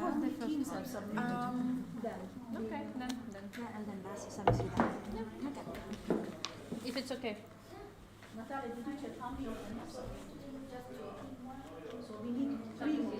was the first one? Okay, then. Yeah, and then basta sabi sila. If it's okay. Natalia, did you check how many of them? So we need three more.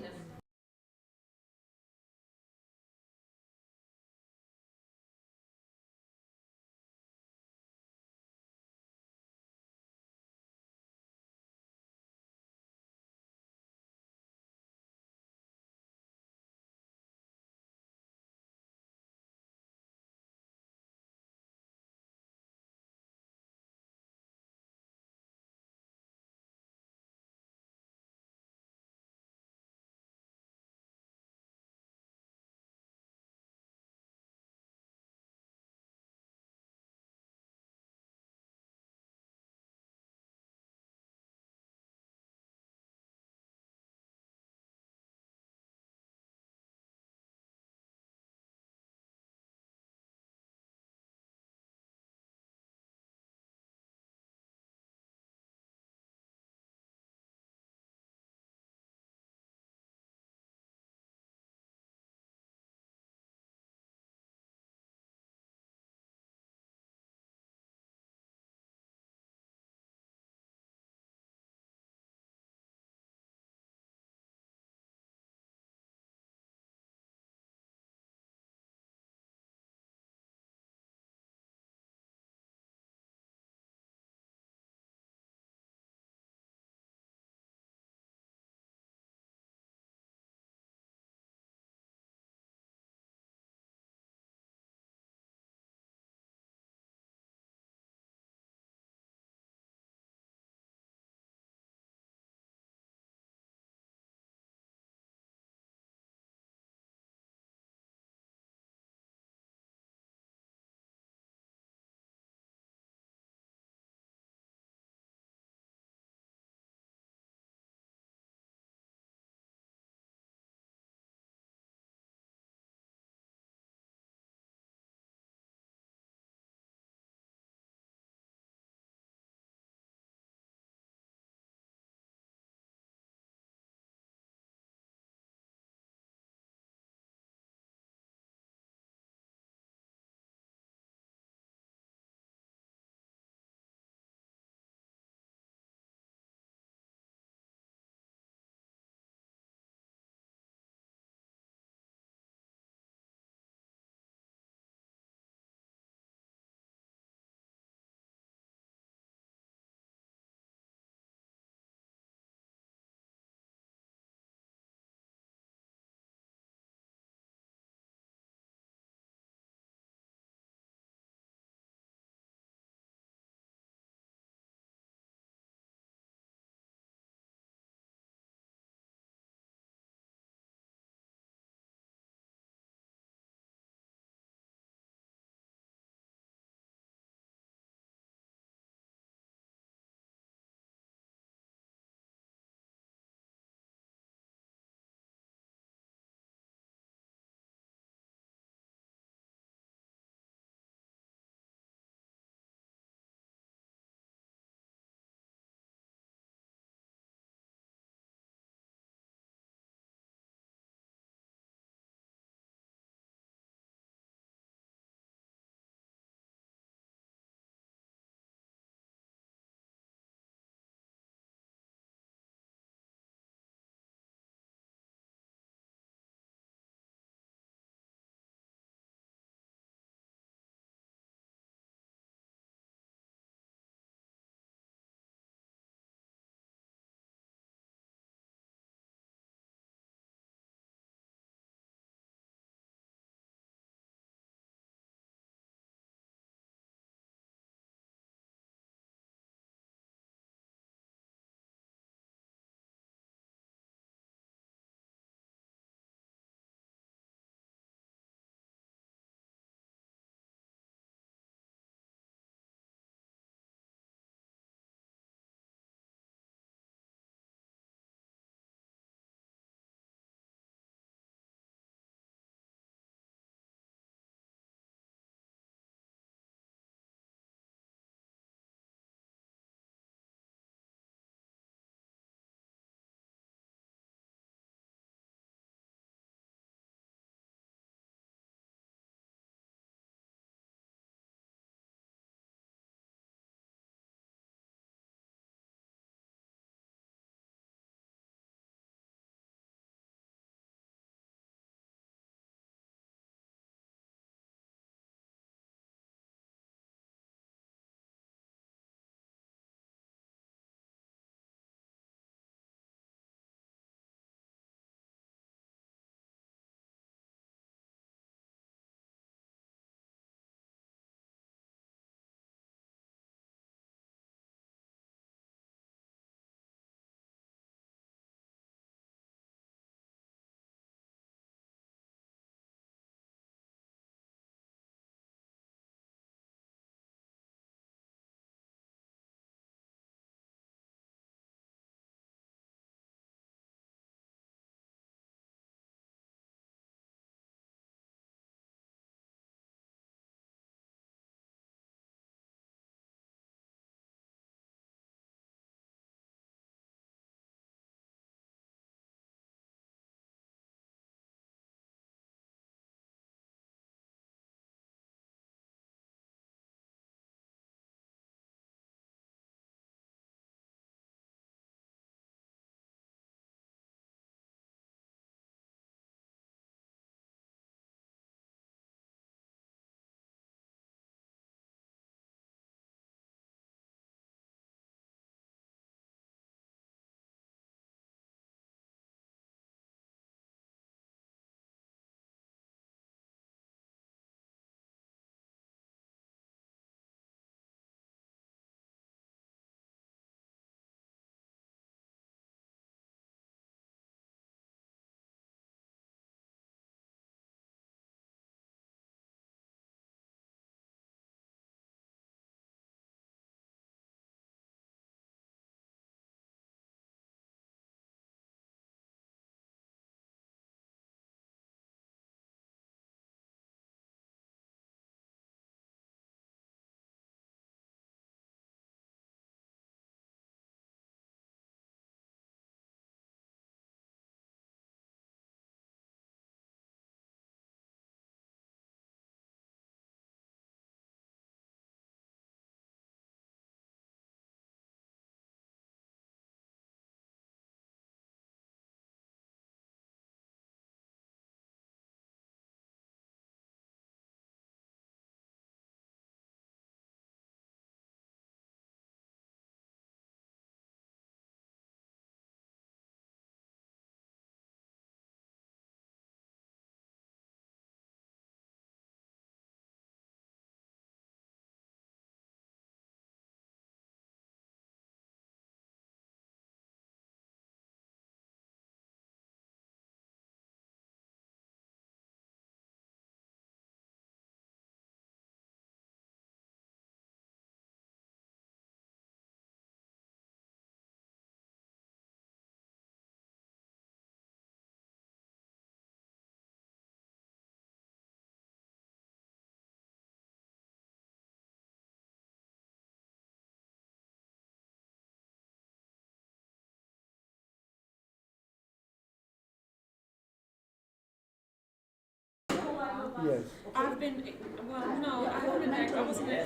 Yes. I've been, well, no, I haven't been, I wasn't a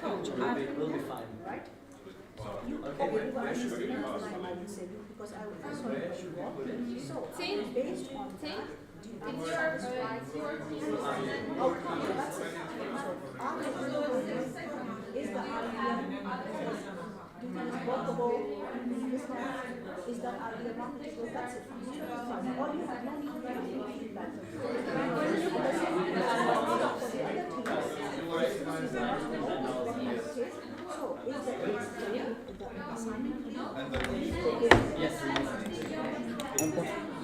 coach. We'll be fine. Right? You okay, you are understanding I would say because I would also so based on that, It's your team. outcome that's it. So our is the idea do things workable is that idea wrong? So that's it. Fine. All you have no need to give feedback. So is the assignment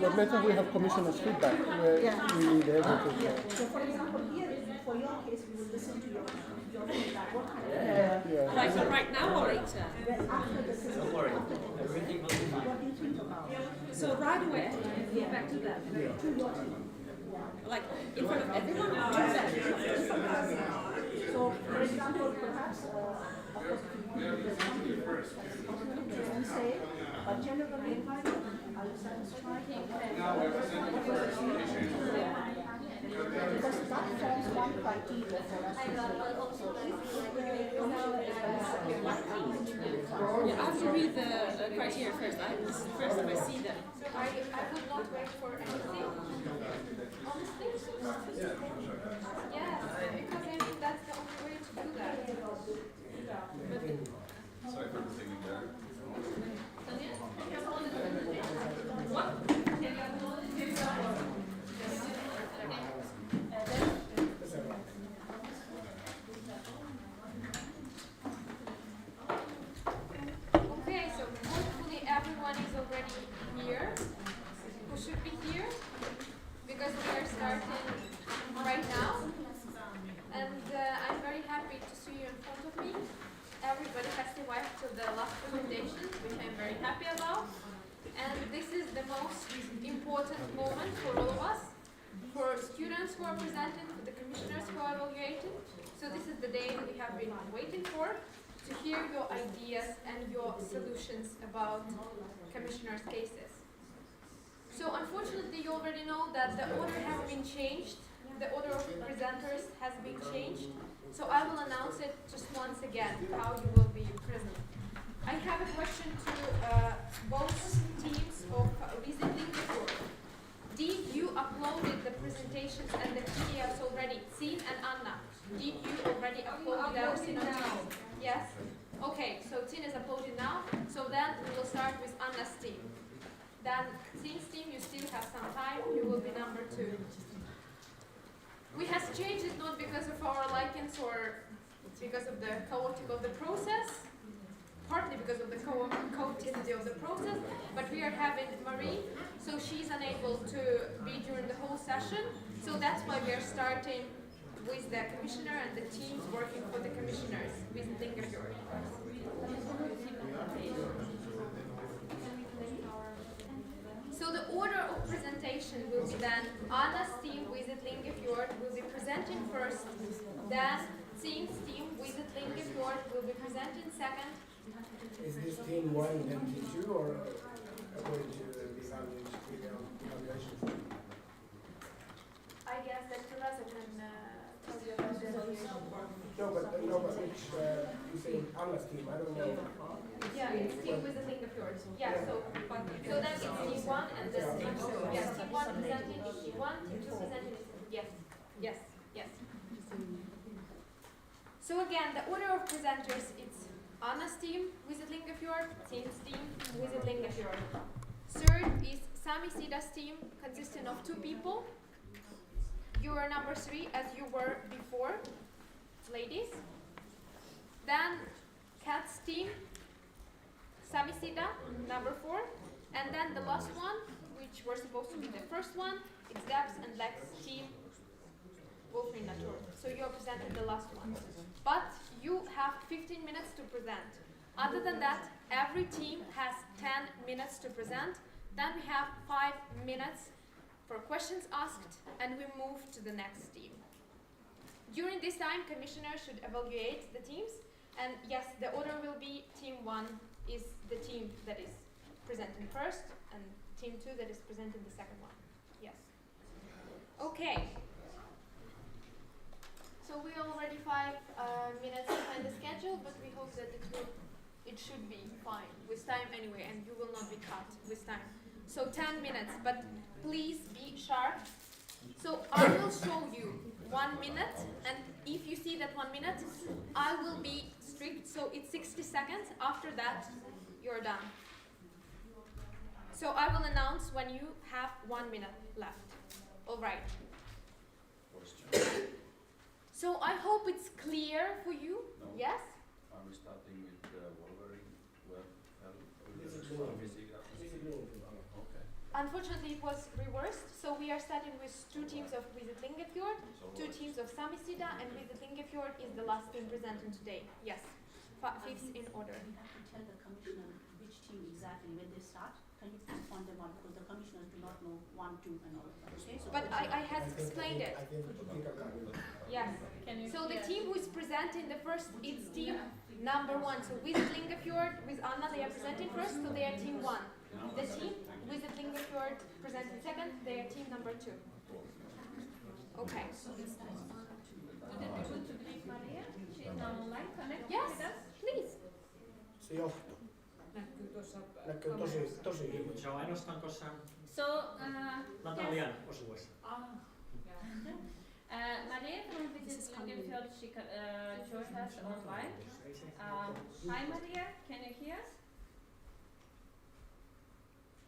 But later we have commissioner's feedback where we need everything. So for example here, for your case, we will listen to your feedback. What kind of Yeah. Like right now or later? after the system, Don't worry, everything will be fine. what do you think about it? So right away, I have to give feedback to them. To your team. Like in front of everyone. So, for example, perhaps, of course, if you want to present it first, they won't say, but generally, are you satisfied? What was achieved? Because that forms one criteria for us to say. So if the commissioner is Yeah, I have to read the criteria first. This is the first time I see them. So I would not wait for anything. Honestly. Yes, because I think that's the only way to do that. Sorry for taking that. Okay, so hopefully everyone is already here, who should be here, because we are starting right now. And I'm very happy to see you in front of me. Everybody has survived to the last presentation, which I'm very happy about. And this is the most important moment for all of us, for students who are presenting, for the commissioners who are evaluating. So this is the day that we have been waiting for, to hear your ideas and your solutions about commissioners' cases. So unfortunately, you already know that the order has been changed. The order of presenters has been changed. So I will announce it just once again, how you will be present. I have a question to both teams of visiting the court. Did you uploaded the presentations and the PDFs already? Tin and Anna, did you already upload them? Yes? Okay, so Tin is uploaded now. So then we will start with Anna's team. Then Tin's team, you still have some time. You will be number 2. We have changed it not because of our likings or because of the chaotic of the process, partly because of the chaoticity of the process, but we are having Marie, so she's unable to be during the whole session, so that's why we are starting with the commissioner and the teams working for the commissioners with Lingafjord. So the order of presentation will be then Anna's team Visit Lingafjord will be presenting first, then Team's team Visit Lingafjord will be presenting second. Is this team 1 and team 2 or according to the evaluation? I guess that Teresa can tell you about the evaluation. No, but which you say Anna's team, I don't know. Yeah, it's team Visit Lingafjord. Yeah, so then it's team 1 and then team 2. Yes, team 1 presenting is team 1, team 2 presenting is yes. So again, the order of presenters, it's Anna's team, Visit Lingafjord, Team's team, Visit Lingafjord. Third is Sami Sida's team, consisting of 2 people. You are number 3 as you were before, ladies. Then Kat's team, Sami Sida, number 4. And then the last one, which were supposed to be the first one, it's Gab's and Black's team, Wolfrin Natur. So you are presenting the last one. But you have 15 minutes to present. Other than that, every team has 10 minutes to present. Then we have 5 minutes for questions asked, and we move to the next team. During this time, commissioner should evaluate the teams. And yes, the order will be team 1 is the team that is presenting first, and team 2 that is presenting the second one. Yes. Okay. So we're already 5 minutes behind the schedule, but we hope that it should be fine with time anyway, and you will not be cut with time. So 10 minutes, but please be sharp. So I will show you 1 minute, and if you see that 1 minute, I will be strict, so it's 60 seconds. After that, you're done. So I will announce when you have 1 minute left. All right. So I hope it's clear for you. No. Yes? Are we starting with Wolverine? Well, This is okay. Unfortunately, it was reversed. So we are starting with 2 teams of Visit Lingefjord, So 2 teams of Samisida, and Visit Lingefjord is the last team presenting today. Yes, 5th in order. We have to tell the commissioner which team exactly when they start. Can you please point them out, because the commissioners do not know 1, 2 and all of that, okay? So But I has explained it. I think I got it. Yes. So the team who is presenting the first, it's team number 1. So Visit Lingefjord with Anna, they are presenting first, so they are team 1. The team Visit Lingefjord presenting second, they are team number 2. Okay. Would it be good to brief Maria? She is now online, connect Yes, with us. please. Se johtuu. Näkyy tosi hyvin. Se on ainoastaan tuossa So, Natalian osuudessa. Maria from Visit Lingefjord, she joined us online. Hi Maria, can you hear us?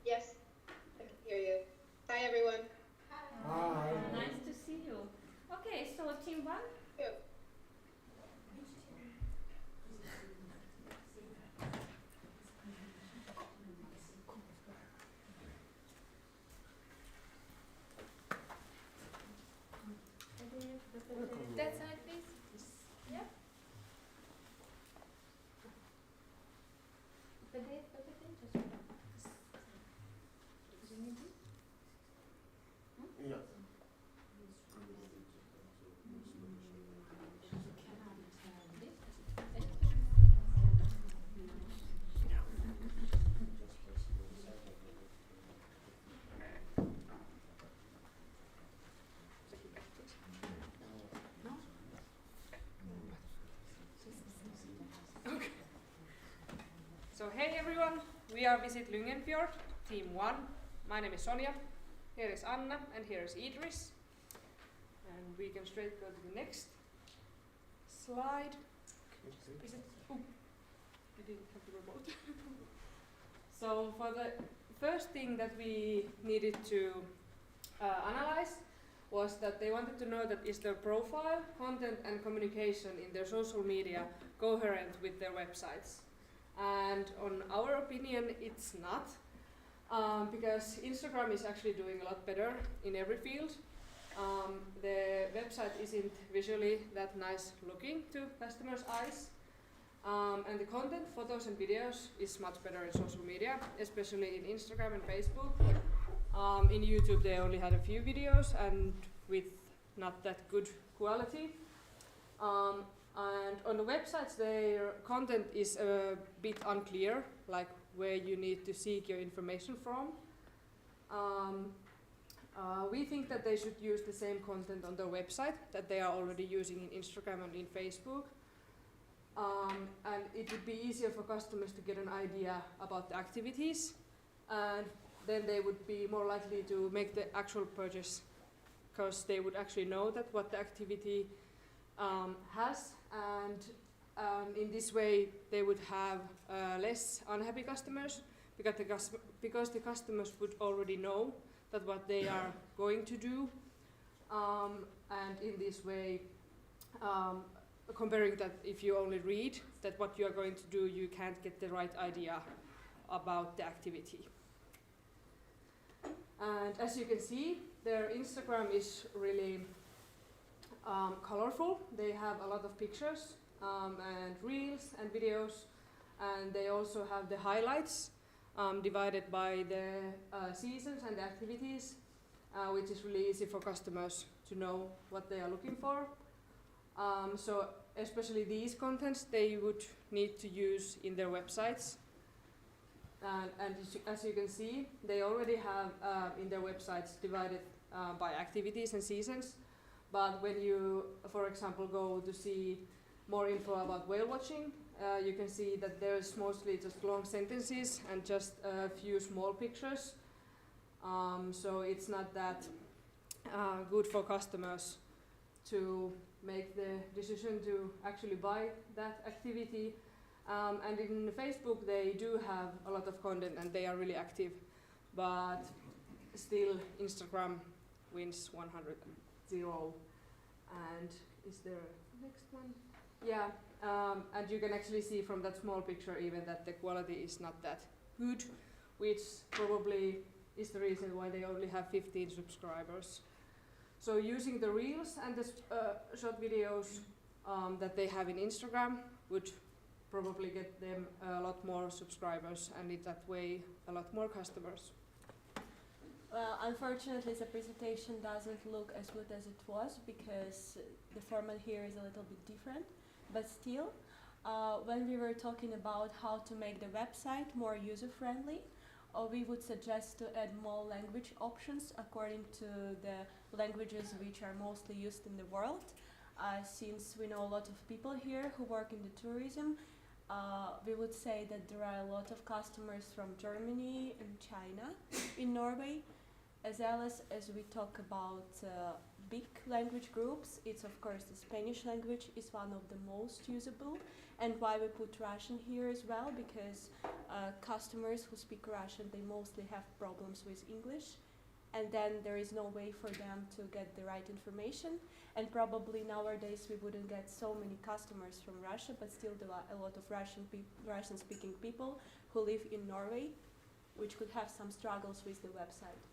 Yes, I can hear you. Hi, everyone. Hi. Nice to see you. Okay, so team 1. That side, please. Yeah. Yeah. So hey everyone, we are Visit Lyngenfjord, team 1. My name is Sonia, here is Anna, and here is Idris. And we can straight go to the next slide. Is it? Oh, I didn't have the remote. So for the first thing that we needed to analyze was that they wanted to know that is their profile, content and communication in their social media coherent with their websites. And on our opinion, it's not, because Instagram is actually doing a lot better in every field. The website isn't visually that nice looking to customers' eyes. And the content, photos and videos is much better in social media, especially in Instagram and Facebook. In YouTube they only had a few videos and with not that good quality. And on the websites their content is a bit unclear, like where you need to seek your information from. We think that they should use the same content on their website that they are already using in Instagram and in Facebook. And it would be easier for customers to get an idea about the activities, and then they would be more likely to make the actual purchase, because they would actually know that what the activity has, and in this way they would have less unhappy customers, because the customers would already know that what they are going to do, and in this way comparing that if you only read that what you are going to do, you can't get the right idea about the activity. And as you can see, their Instagram is really colorful. They have a lot of pictures and reels and videos, and they also have the highlights divided by the seasons and the activities, which is really easy for customers to know what they are looking for. So especially these contents they would need to use in their websites. And as you can see, they already have in their websites divided by activities and seasons, But when you, for example, go to see more info about whale watching, you can see that there's mostly just long sentences and just a few small pictures. So it's not that good for customers to make the decision to actually buy that activity. And in Facebook they do have a lot of content and they are really active, but still Instagram wins 100-0. And is there a next one? Yeah, and you can actually see from that small picture even that the quality is not that good, which probably is the reason why they only have 15 subscribers. So using the Reels and the short videos that they have in Instagram would probably get them a lot more subscribers and in that way a lot more customers. Well, unfortunately the presentation doesn't look as good as it was because the format here is a little bit different. But still, when we were talking about how to make the website more user-friendly, we would suggest to add more language options according to the languages which are mostly used in the world. Since we know a lot of people here who work in the tourism, we would say that there are a lot of customers from Germany and China in Norway, as well as we talk about big language groups. It's of course the Spanish language is one of the most usable, and why we put Russian here as well, because customers who speak Russian, they mostly have problems with English, and then there is no way for them to get the right information. And probably nowadays we wouldn't get so many customers from Russia, but still there are a lot of Russian speaking people who live in Norway, which could have some struggles with the website.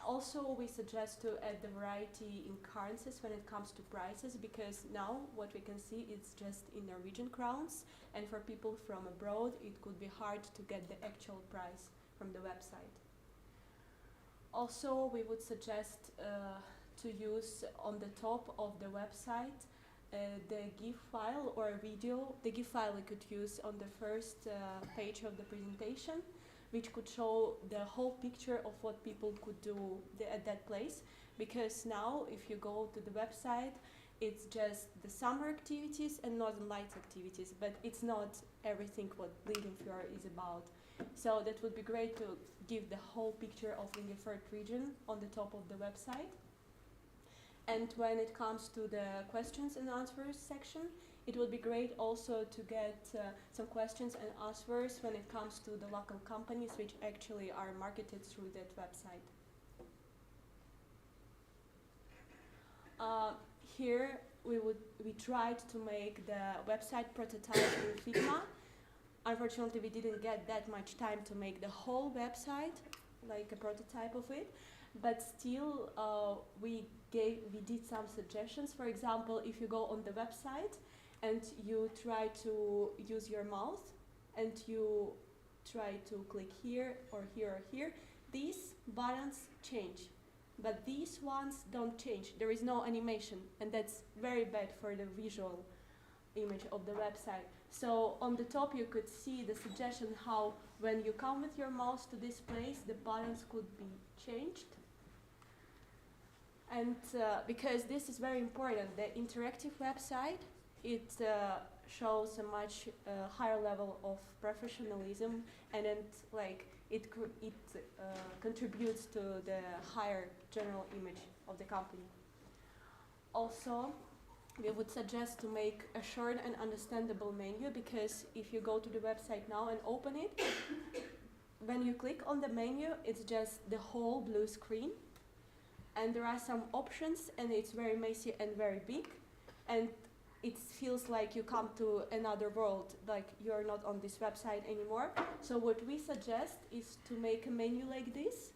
Also, we suggest to add the variety in currencies when it comes to prices, because now what we can see is just in Norwegian crowns, and for people from abroad it could be hard to get the actual price from the website. Also, we would suggest to use on the top of the website the GIF file or a video. The GIF file we could use on the first page of the presentation, which could show the whole picture of what people could do at that place. Because now, if you go to the website, it's just the summer activities and Northern Lights activities, but it's not everything what Lingefjord is about. So that would be great to give the whole picture of Lingefjord region on the top of the website. And when it comes to the questions and answers section, it would be great also to get some questions and answers when it comes to the local companies which actually are marketed through that website. Here we tried to make the website prototype in Figma. Unfortunately, we didn't get that much time to make the whole website, like a prototype of it, but still we did some suggestions. For example, if you go on the website and you try to use your mouse and you try to click here or here or here, these buttons change, but these ones don't change. There is no animation, and that's very bad for the visual image of the website. So on the top you could see the suggestion how when you come with your mouse to this place, the buttons could be changed. And because this is very important, the interactive website, it shows a much higher level of professionalism, and it contributes to the higher general image of the company. Also, we would suggest to make a short and understandable menu, because if you go to the website now and open it, when you click on the menu, it's just the whole blue screen, and there are some options, and it's very messy and very big, and it feels like you come to another world, like you're not on this website anymore. So what we suggest is to make a menu like this,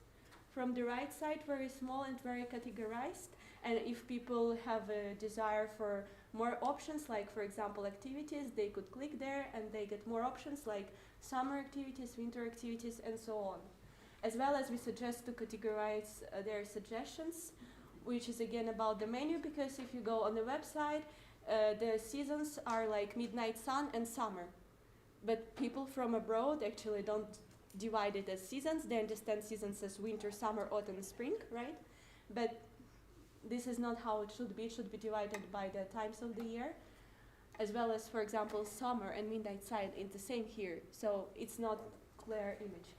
from the right side very small and very categorized, and if people have a desire for more options, like for example activities, they could click there and they get more options like summer activities, winter activities, and so on. As well as we suggest to categorize their suggestions, which is again about the menu, because if you go on the website, the seasons are like midnight sun and summer. But people from abroad actually don't divide it as seasons. They understand seasons as winter, summer, autumn, spring, right? But this is not how it should be. It should be divided by the times of the year, as well as, for example, summer and midnight side in the same here. So it's not clear image.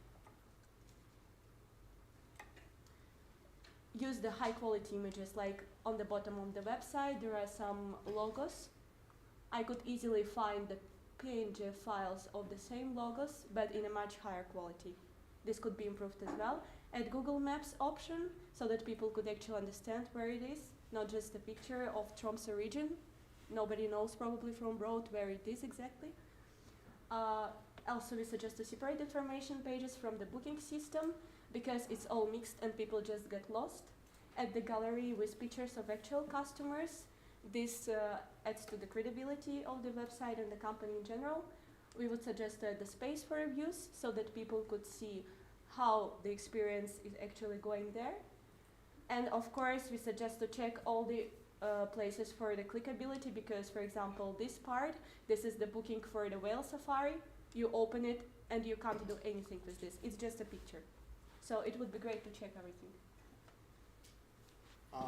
Use the high quality images, like on the bottom of the website there are some logos. I could easily find the PNG files of the same logos, but in a much higher quality. This could be improved as well. Add Google Maps option so that people could actually understand where it is, not just a picture of Tromsø region. Nobody knows probably from road where it is exactly. Also, we suggest to separate information pages from the booking system because it's all mixed and people just get lost. Add the gallery with pictures of actual customers. This adds to the credibility of the website and the company in general. We would suggest the space for reviews so that people could see how the experience is actually going there. And of course, we suggest to check all the places for the clickability because, for example, this part, this is the booking for the whale safari. You open it and you can't do anything with this. It's just a picture. So it would be great to check everything.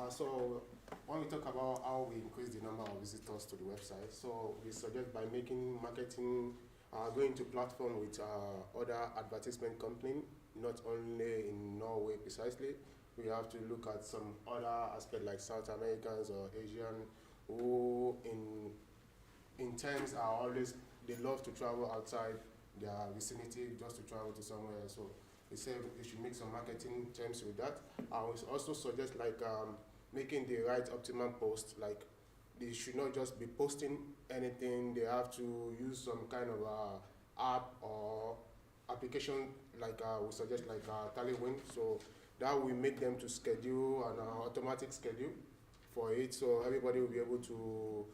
So when we talk about how we increase the number of visitors to the website, so we suggest by making marketing, going to platform with other advertisement companies, not only in Norway precisely. We have to look at some other aspects like South Americans or Asian who in terms are always, they love to travel outside their vicinity just to travel to somewhere else. So we say we should make some marketing terms with that. I would also suggest like making the right optimum post, like they should not just be posting anything, they have to use some kind of app or application like we suggest like Tallywind, so that will make them to schedule an automatic schedule for it, so everybody will be able to,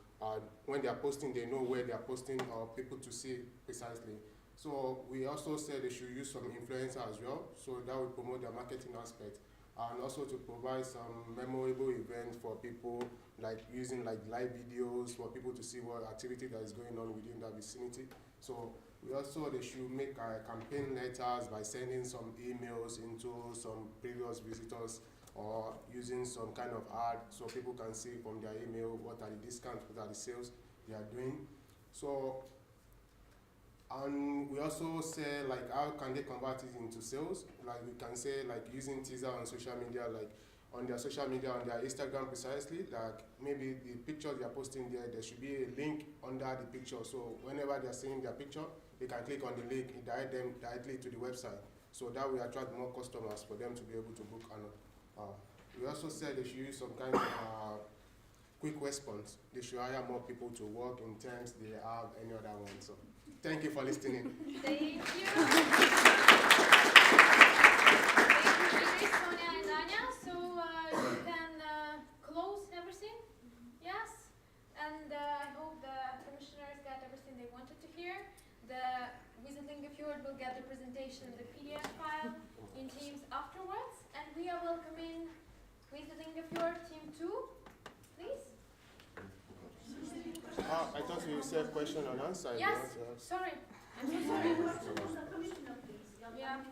when they are posting, they know where they are posting or people to see precisely. So we also said they should use some influencer as well, so that will promote the marketing aspect, and also to provide some memorable events for people, like using like live videos for people to see what activity that is going on within that vicinity. So we also, they should make campaign letters by sending some emails into some previous visitors or using some kind of ad so people can see from their email what are the discounts, what are the sales they are doing. So, and we also say like how can they convert it into sales? Like we can say like using teaser on social media, like on their social media, on their Instagram precisely, like maybe the picture they are posting there should be a link under the picture. So whenever they are seeing their picture, they can click on the link, it direct them directly to the website. So that will attract more customers for them to be able to book. And we also said they should use some kind of quick response. They should hire more people to work in terms they have any other one. So thank you for listening. Thank you. Thank you, Sonia and Anya. So you can close everything. Yes? And I hope the commissioners got everything they wanted to hear. The Visit Lingefjord will get the presentation, the PDF file in Teams afterwards. And we are welcoming Visit Lingefjord Team 2, please. I thought we would have question and answer. Yes, sorry. I'm so sorry. Yeah.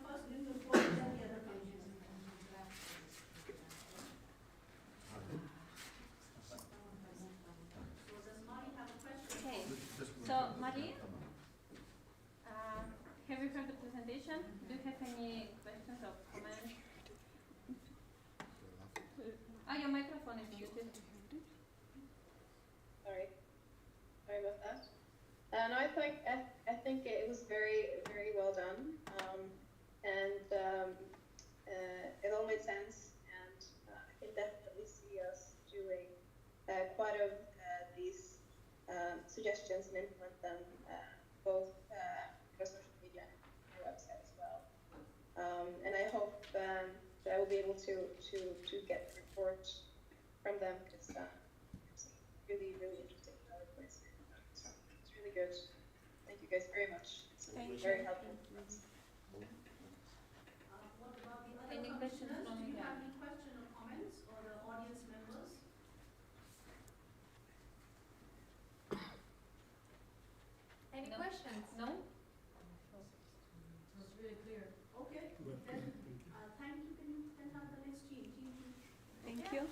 Okay, so Marie, have you heard the presentation? Do you have any questions or comments? Your microphone is muted. Sorry about that. And I think it was very, very well done, and it all made sense, and I can definitely see us doing quite of these suggestions and implement them both for social media and our website as well. And I hope that I will be able to get the report from them because it's really, really interesting how it plays. It's really good. Thank you guys very much. It's very helpful for us. Any questions from you? Any questions or comments or the audience members? Any questions? No? It was really clear. Okay. Then, thank you. Can have the next team. Thank you.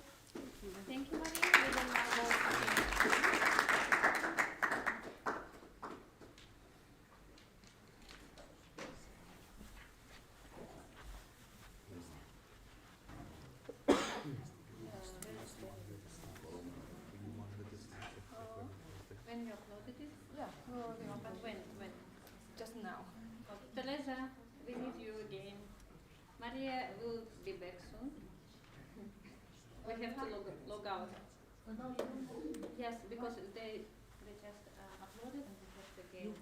Yeah, we already But opened. when? Just now. Teresa, we need you again. Maria will be back soon. We have to log out. Yes, because they just uploaded and we have to again.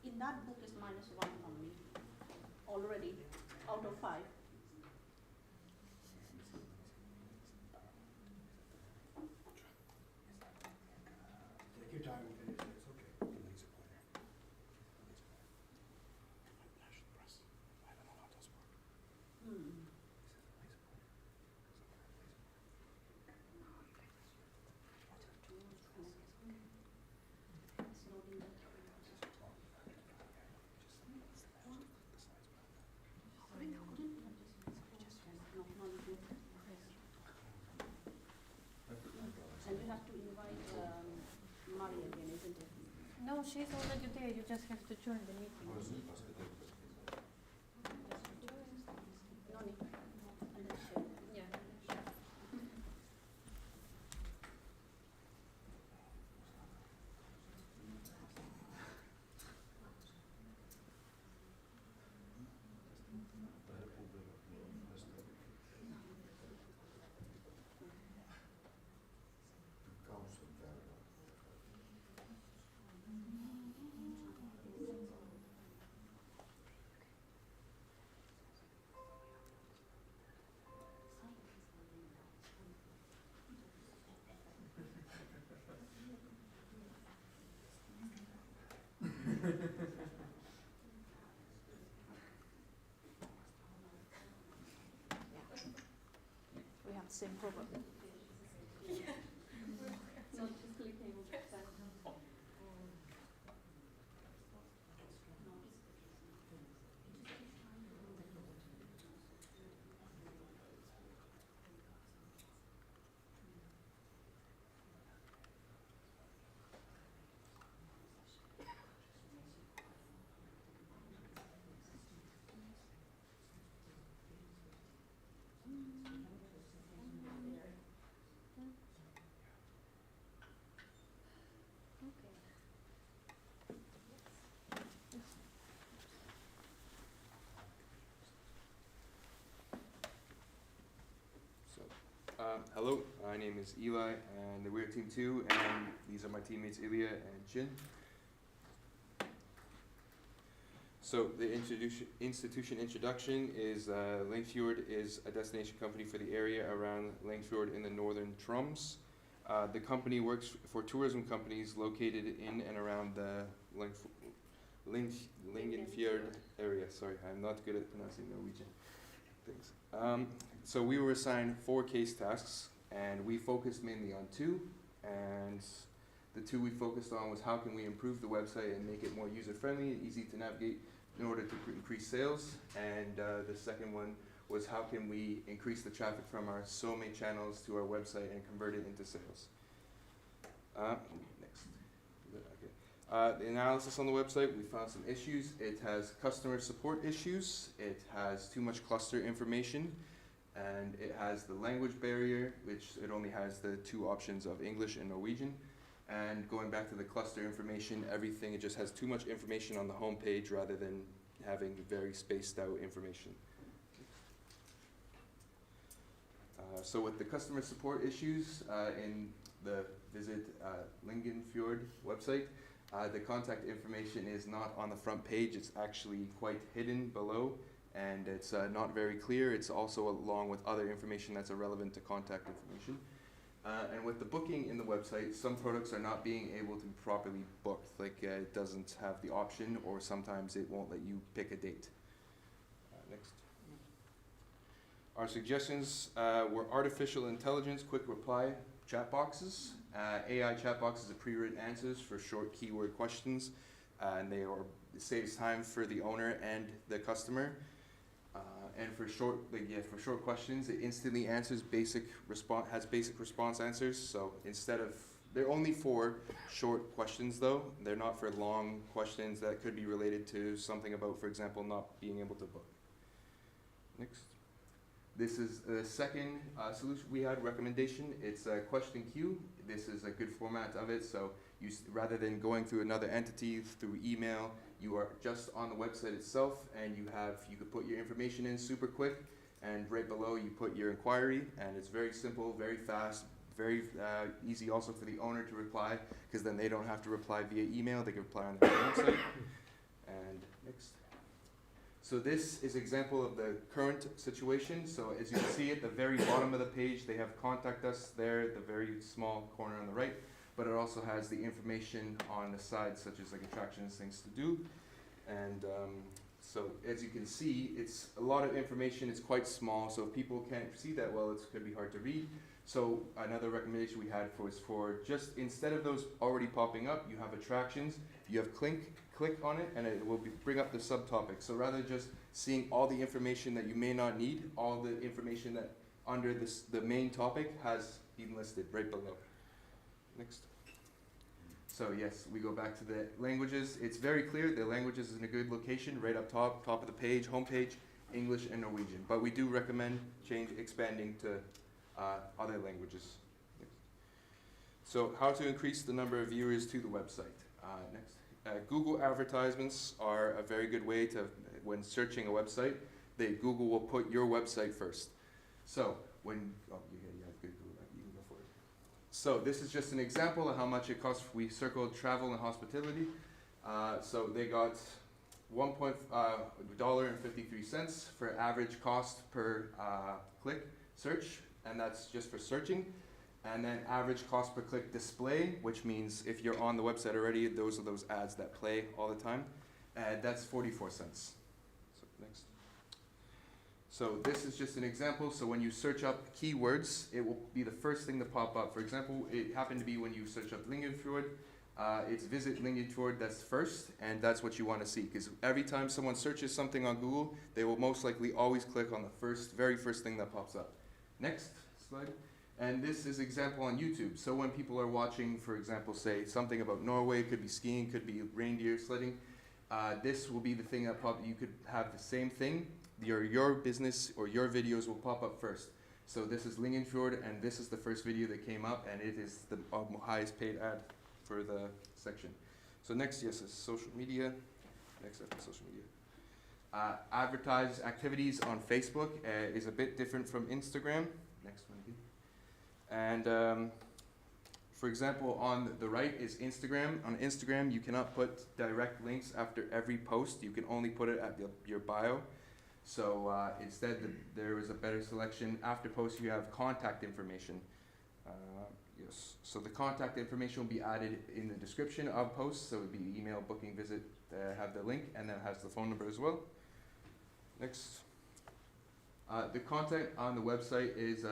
In that book is -1 from me already out of 5. Take your time, Teresa, it's okay. Hmm. It's loading that. No, you do. And you have to invite Maria again, isn't it? No, she's already there. You just have to join the meeting. No need. And then share. Yeah. We have the same problem. Not just clicking on the side. Hello, my name is Eli, and we're Team 2, and these are my teammates Ilya and Jin. So the institution introduction is Langfjord is a destination company for the area around Langfjord in the northern Troms. The company works for tourism companies located in and around the Lingenfjord area. Sorry, I'm not good at pronouncing Norwegian things. So we were assigned 4 case tasks, and we focused mainly on 2. And the 2 we focused on was how can we improve the website and make it more user-friendly and easy to navigate in order to increase sales. And the second one was how can we increase the traffic from our SOME channels to our website and convert it into sales. Next. Okay. The analysis on the website, we found some issues. It has customer support issues. It has too much cluster information. And it has the language barrier, which it only has the 2 options of English and Norwegian. And going back to the cluster information, everything, it just has too much information on the home page rather than having very spaced out information. So with the customer support issues in the Visit Lingenfjord website, the contact information is not on the front page, it's actually quite hidden below. And it's not very clear. It's also along with other information that's irrelevant to contact information. And with the booking in the website, some products are not being able to be properly booked. Like it doesn't have the option, or sometimes it won't let you pick a date. Next. Our suggestions were artificial intelligence, quick reply chat boxes. AI chat boxes are pre-written answers for short keyword questions, and it saves time for the owner and the customer. And for short questions, it instantly answers has basic response answers. So they're only for short questions though. They're not for long questions that could be related to something about, for example, not being able to book. Next. This is the second solution we had, recommendation. It's a question queue. This is a good format of it, so rather than going through another entity through email, you are just on the website itself, and you could put your information in super quick, and right below you put your inquiry, and it's very simple, very fast, very easy also for the owner to reply, because then they don't have to reply via email, they can reply on their website. And next. So this is example of the current situation. So as you can see at the very bottom of the page, they have contact us there, the very small corner on the right, but it also has the information on the side, such as like attractions, things to do. And so as you can see, it's a lot of information, it's quite small, so if people can't see that well, it's going to be hard to read. So another recommendation we had was for just, instead of those already popping up, you have attractions, you have click on it, and it will bring up the subtopic. So rather than just seeing all the information that you may not need, all the information that under the main topic has been listed right below. Next. So yes, we go back to the languages. It's very clear the languages is in a good location, right up top of the page, home page, English and Norwegian. But we do recommend expanding to other languages. Next. So how to increase the number of viewers to the website. Next. Google advertisements are a very good way to, when searching a website, Google will put your website first. So when, you have good Google, you can go for it. So this is just an example of how much it costs. We circled travel and hospitality. So they got $1.53 for average cost per click search, and that's just for searching. And then average cost per click display, which means if you're on the website already, those are those ads that play all the time. That's 44 cents. So next. So this is just an example. So when you search up keywords, it will be the first thing to pop up. For example, it happened to be when you search up Lingenfjord, it's visit Lingenfjord, that's first, and that's what you want to see. Because every time someone searches something on Google, they will most likely always click on the very first thing that pops up. Next slide. And this is example on YouTube. So when people are watching, for example, say something about Norway, could be skiing, could be reindeer sledding, this will be the thing that you could have the same thing. Your business or your videos will pop up first. So this is Lingenfjord, and this is the first video that came up, and it is the highest paid ad for the section. So next, yes, is social media. Next up is social media. Advertise activities on Facebook is a bit different from Instagram. Next one, please. And for example, on the right is Instagram. On Instagram, you cannot put direct links after every post. You can only put it at your bio. So instead, there is a better selection. After post, you have contact information. Yes. So the contact information will be added in the description of posts. So it would be email, booking, visit, have the link, and then it has the phone number as well. Next. The content on the website is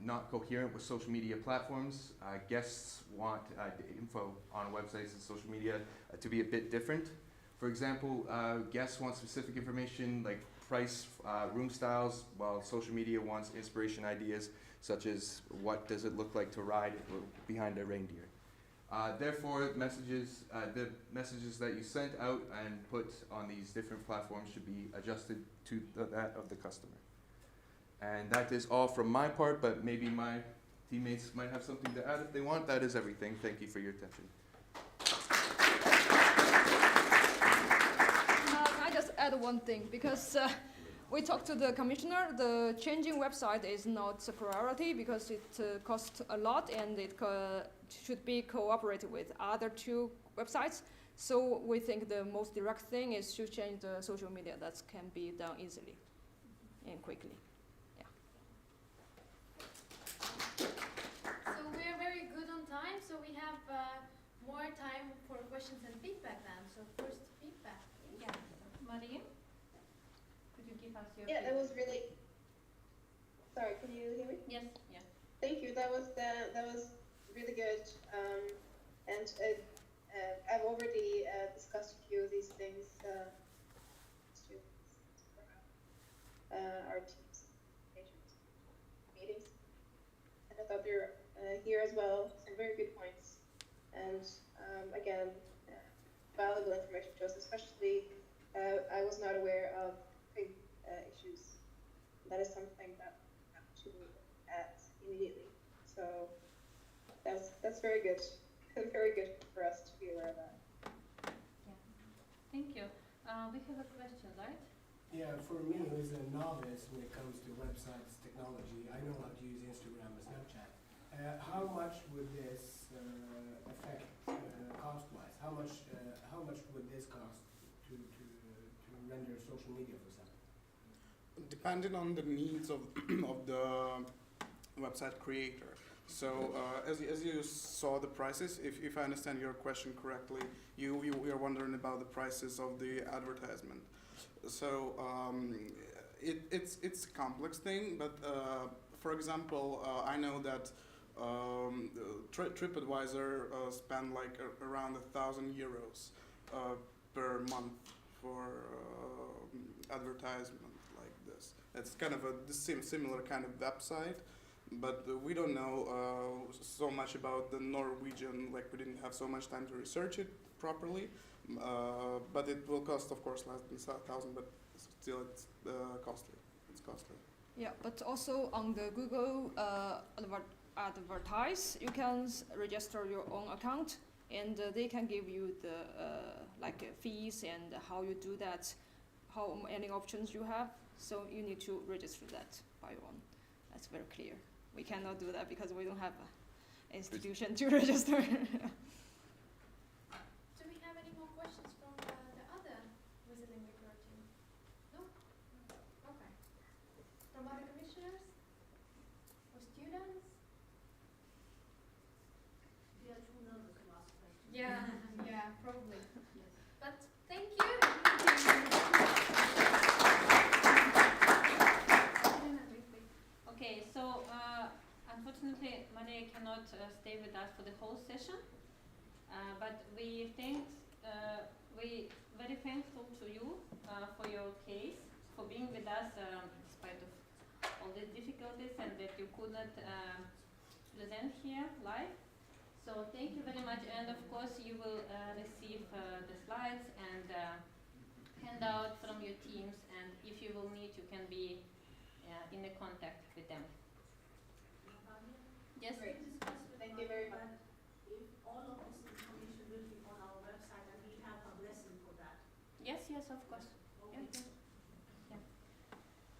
not coherent with social media platforms. Guests want the info on websites and social media to be a bit different. For example, guests want specific information like price, room styles, while social media wants inspiration ideas such as what does it look like to ride behind a reindeer. Therefore, the messages that you sent out and put on these different platforms should be adjusted to that of the customer. And that is all from my part, but maybe my teammates might have something to add if they want. That is everything. Thank you for your attention. Can I just add one thing? Because we talked to the commissioner, the changing website is not a priority because it costs a lot and it should be cooperated with other two websites. So we think the most direct thing is to change the social media. That can be done easily and quickly. So we're very good on time, so we have more time for questions and feedback then. So first feedback. Yeah. Marie, could you give us your Yeah, that was really. Sorry, can you hear me? Yes. Yeah. Thank you. That was really good. And I've already discussed a few of these things with our teams, meetings, and I thought they were here as well. Some very good points, and again, valuable information to us. Especially, I was not aware of big issues that is something that we have to look at immediately. So that's very good. Very good for us to be aware of that. Yeah. Thank you. We have a question, right? Yeah, for me, who's a novice when it comes to websites technology, I know how to use Instagram and Snapchat. How much would this affect cost-wise? How much would this cost to render social media, for example? Depending on the needs of of the website creator. So as you saw the prices, if I understand your question correctly, you are wondering about the prices of the advertisement. So it's a complex thing, but for example, I know that TripAdvisor spend like around €1,000 per month for advertisement like this. It's kind of the similar kind of website. But we don't know so much about the Norwegian, like we didn't have so much time to research it properly. But it will cost, of course, less than 1,000, but still it's costly. It's costly. Yeah, but also on the Google advertise, you can register your own account, and they can give you the fees and how you do that, how many options you have. So you need to register that by your own. That's very clear. We cannot do that because we don't have an institution to register. Do we have any more questions from the other Visiting Victoria team? No? Okay. From other commissioners? Or students? We are too nervous to ask questions. Yeah, yeah, probably. Yes. But thank you. Okay, so unfortunately, Maria cannot stay with us for the whole session, but we very thankful to you for your case, for being with us in spite of all the difficulties and that you could not present here live. So thank you very much, and of course you will receive the slides and handout from your teams, and if you will need, you can be in the contact with them. Yes? Great. Thank you very much. If all of this information will be on our website and we have a blessing for that. Yes, yes, of course. Okay. Yeah.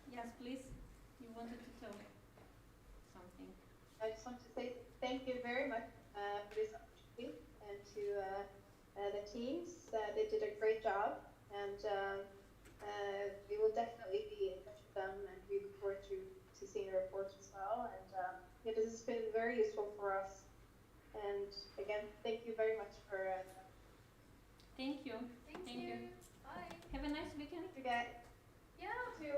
Yes, please. You wanted to tell something. I just want to say thank you very much for this opportunity, and to the teams. They did a great job, and we will definitely be in touch with them, and we look forward to seeing the reports as well. And this has been very useful for us. And again, thank you very much for. Thank you. Thank you. Bye. Have a nice weekend. Okay. Yeah, too.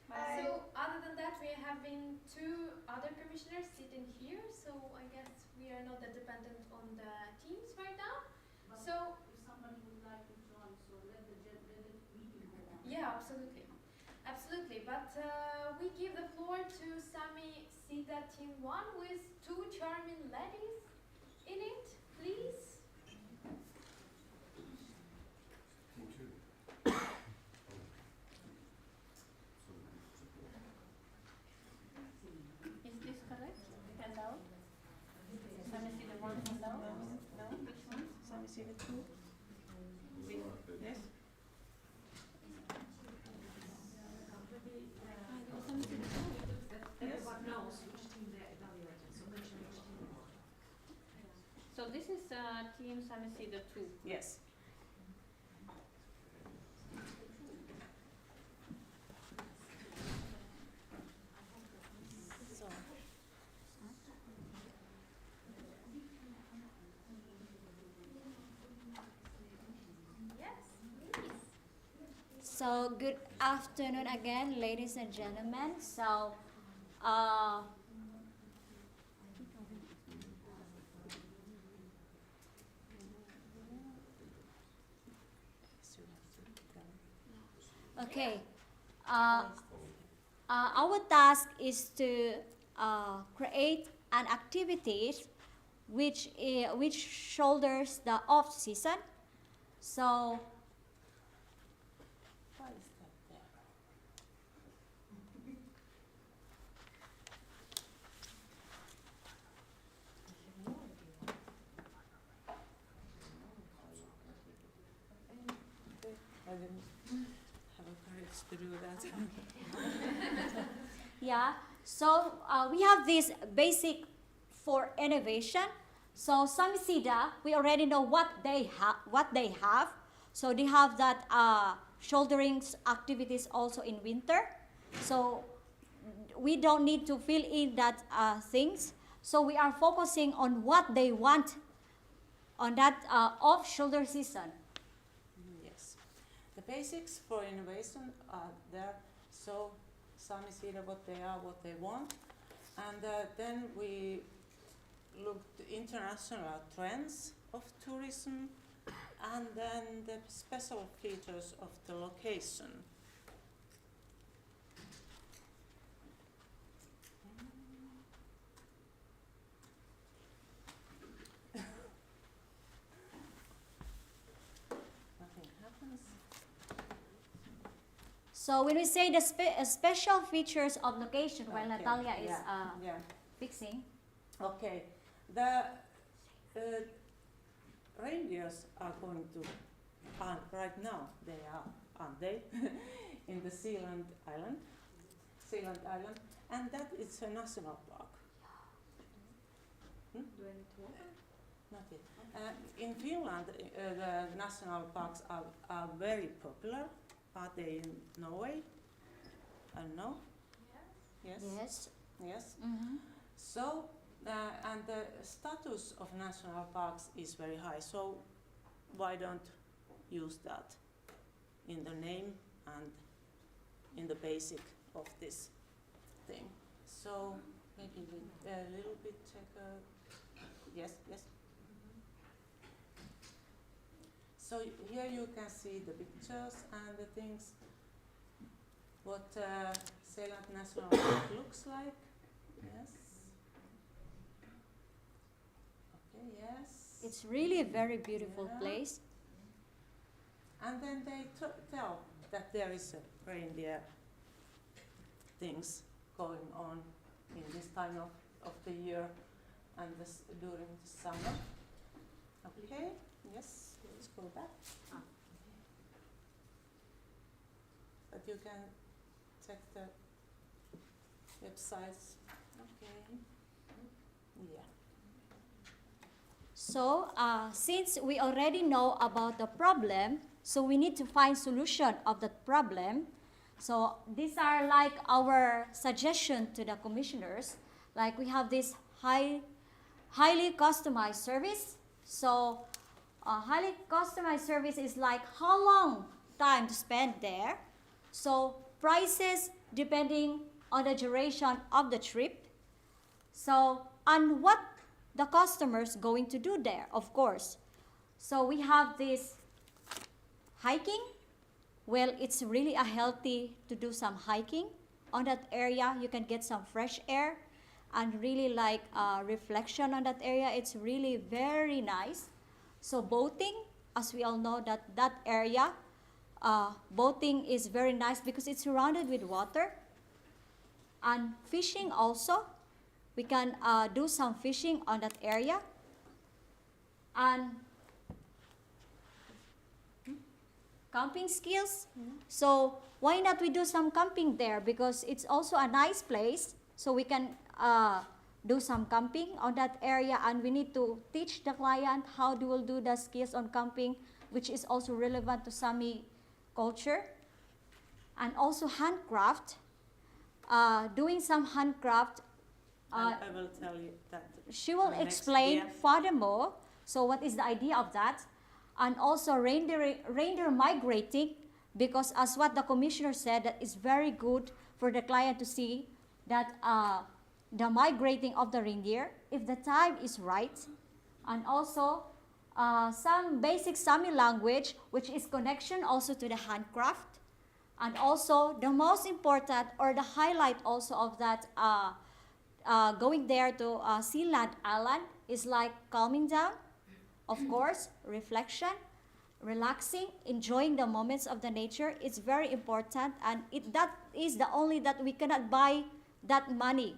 Bye. So other than that, we have been two other commissioners sitting here, so I guess we are not that dependent on the teams right now. But So if somebody would like to join, so let the meeting go on. yeah, absolutely. Absolutely, but we give the floor to Sami Sida Team 1 with two charming ladies in it, please. Is this correct? Handout? Sami see the one handout? No? Which one? Sami see the two? Yes? Everyone knows which team they're evaluating, so mention which team you want. So this is Team Sami see the 2. Yes. Yes, please. So good afternoon again, ladies and gentlemen. So, okay. Our task is to create an activity which shoulders the off season. So. I didn't have a courage to do that. Yeah, so we have this basic for innovation. So Samisida, we already know what they have. So they have that shouldering activities also in winter. So we don't need to fill in that things. So we are focusing on what they want on that off-shoulder season. Yes. The basics for innovation are there. So some is either what they are, what they want. And then we looked at international trends of tourism and then the special features of the location. Nothing happens. So when we say the special features of location, while Okay, Natalia is yeah. fixing. Okay, the reindeers are going to, right now they are, aren't they, in the Sealand Island, and that is a national park. Hmm? Not yet. In Finland, the national parks are very popular. Are they in Norway? I don't know. Yes. Yes. Yes. Mm-hmm. So, and the status of national parks is very high, so why don't use that in the name and in the basic of this thing? So maybe we a little bit check. Yes, yes. So here you can see the pictures and the things, what Sealand National Park looks like. Yes. Okay, yes. It's really a very beautiful Yeah. place. And then they tell that there is a reindeer things going on in this time of the year and this, during the summer. Okay, yes, let's go back. But you can check the websites. Okay. Yeah. So since we already know about the problem, so we need to find solution of that problem. So these are like our suggestion to the commissioners. Like we have this highly customized service. So highly customized service is like how long time to spend there. So prices depending on the duration of the trip. So and what the customers going to do there, of course. So we have this hiking. Well, it's really a healthy to do some hiking on that area. You can get some fresh air and really like reflection on that area. It's really very nice. So boating, as we all know that area, boating is very nice because it's surrounded with water. And fishing also, we can do some fishing on that area. And camping skills. So why not we do some camping there? Because it's also a nice place. So we can do some camping on that area, and we need to teach the client how they will do the skills on camping, which is also relevant to Sami culture. And also handcraft. Doing some handcraft. I will tell you that. She will next explain year. furthermore. So what is the idea of that? And also reindeer migrating, because as what the commissioner said, that is very good for the client to see that the migrating of the reindeer, if the time is right. And also some basic Sami language, which is connection also to the handcraft. And also the most important or the highlight also of that going there to Sealand Island is like calming down, of course, reflection, relaxing, enjoying the moments of the nature. It's very important, and that is the only that we cannot buy that money.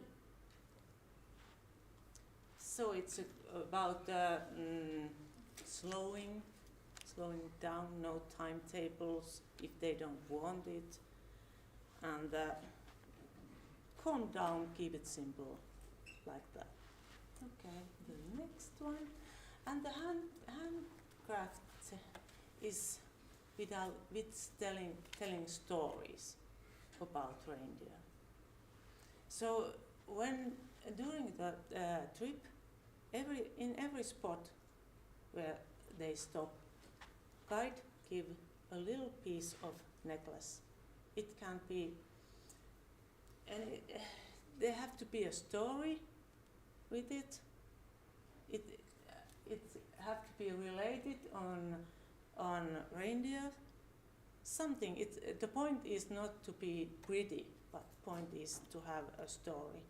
So it's about slowing going down, no timetables if they don't want it, and calm down, keep it simple, like that. Okay, the next one, and the handcraft is with telling stories about reindeer. So when during the trip, in every spot where they stop, guide give a little piece of necklace. It can be, and there have to be a story with it. It have to be related on reindeer. Something. The point is not to be pretty, but the point is to have a story.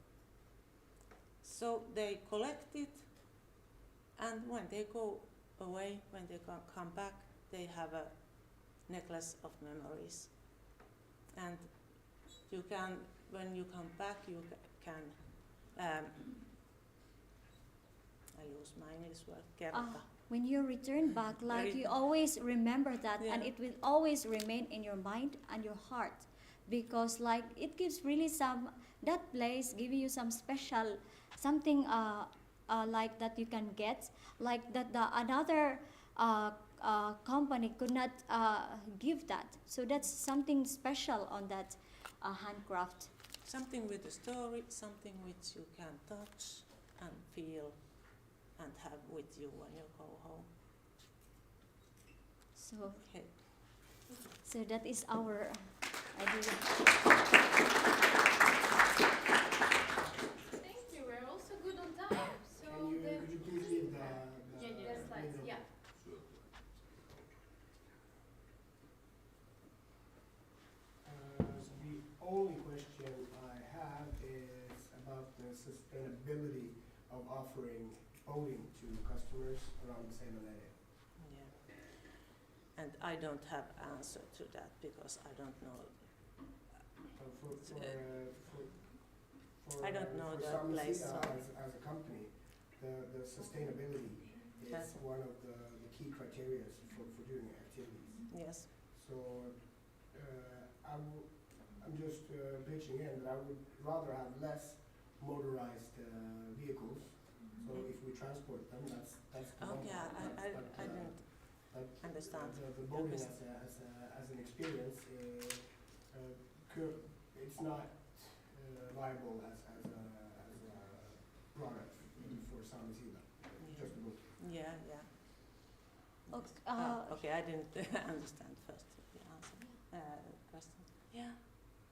So they collect it, and when they go away, when they come back, they have a necklace of memories. And you can, when you come back, you can. I lose mine as well. Kerta. When you return back, like you always remember that, and it will always remain in your mind and your heart, because like it gives really that place give you some special something like that you can get, like that the another company could not give that. So that's something special on that handcraft. Something with a story, something which you can touch and feel and have with you when you go home. So, okay. So that is our idea. Thank you. We're also good on time. So could you please leave the slides? Yeah. The only question I have is about the sustainability of offering boating to customers around the same area. Yeah. And I don't have answer to that because I don't know. I don't know the place. As a company, the sustainability is one of the key criteria for doing activities. Yes. So I'm just pitching in that I would rather have less motorized vehicles. So if we transport them, that's okay. I didn't understand. The boating as an experience, it's not viable as a product for Sami Sila. Just a boat. Yeah. Okay, okay, I didn't understand first the answer question. Yeah.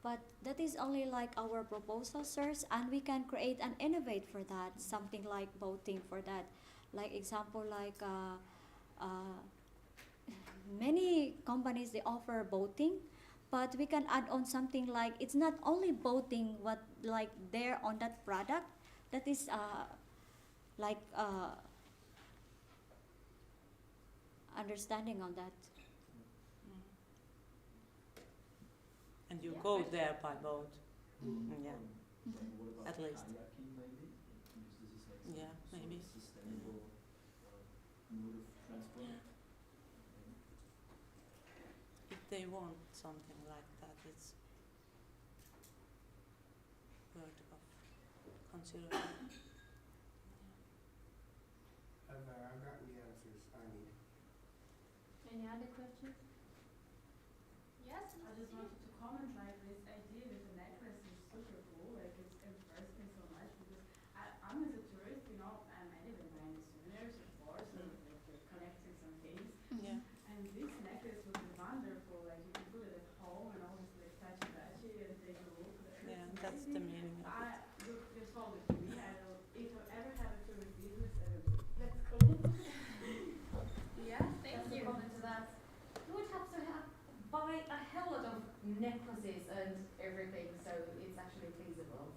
But that is only like our proposal, sirs, and we can create and innovate for that. Something like boating for that, like example, like many companies they offer boating, but we can add on something like it's not only boating what like there on that product. That is like understanding on that. And you go there by boat. Yeah. At least. Yeah, maybe. Sustainable mode of transport. If they want something like that, it's worth of consideration. I've gotten the answers I need. Any other questions? Yes. I just wanted to comment, like this idea with the necklace is super cool. Like it impressed me so much because I'm as a tourist, you know, I'm anyway buying the souvenirs, of course, or like collecting some things. Yeah. And this necklace would be wonderful. Like you can put it at home and always like touchy and take a look. Yeah, that's the meaning of it. Look, you sold it to me. I don't. If I ever have a tourist business, that's cool. Yeah. Thank That's you. a comment to that. You would have to buy a hell lot of necklaces and everything, so it's actually feasible.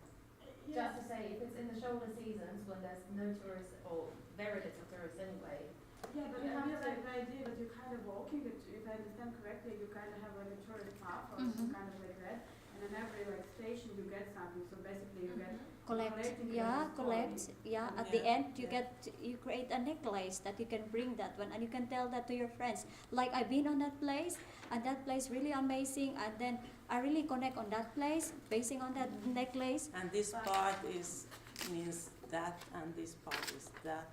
Just to say, if it's in the shoulder seasons when there's no tourists or very little tourists anyway. Yeah, but I mean, like the idea that you're kind of walking, if I understand correctly, you kind of have like a tourist path or some kind of like that, and in every like station you get something. So basically you get At the end, you create a necklace that you can bring that one, and you can tell that to your friends. Like, I've been on that place, and that place really amazing, and then I really connect on that place, basing on that necklace. And this part means that, and this part is that.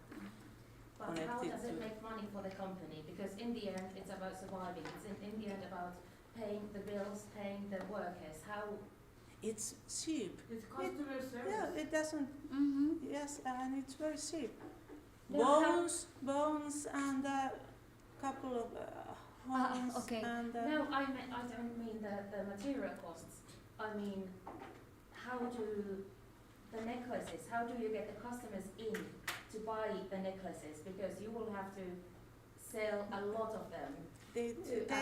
But how does it make money for the company? Because in the end, it's about surviving. It's in the end about paying the bills, paying the workers. How? It's cheap. It's customer service. Yeah, it doesn't. Yes, and it's very cheap. No, bones, and a couple of horns. Okay. And, no, I don't mean the material costs. I mean, how do the necklaces? How do you get the customers in to buy the necklaces? Because you will have to sell a lot of them. They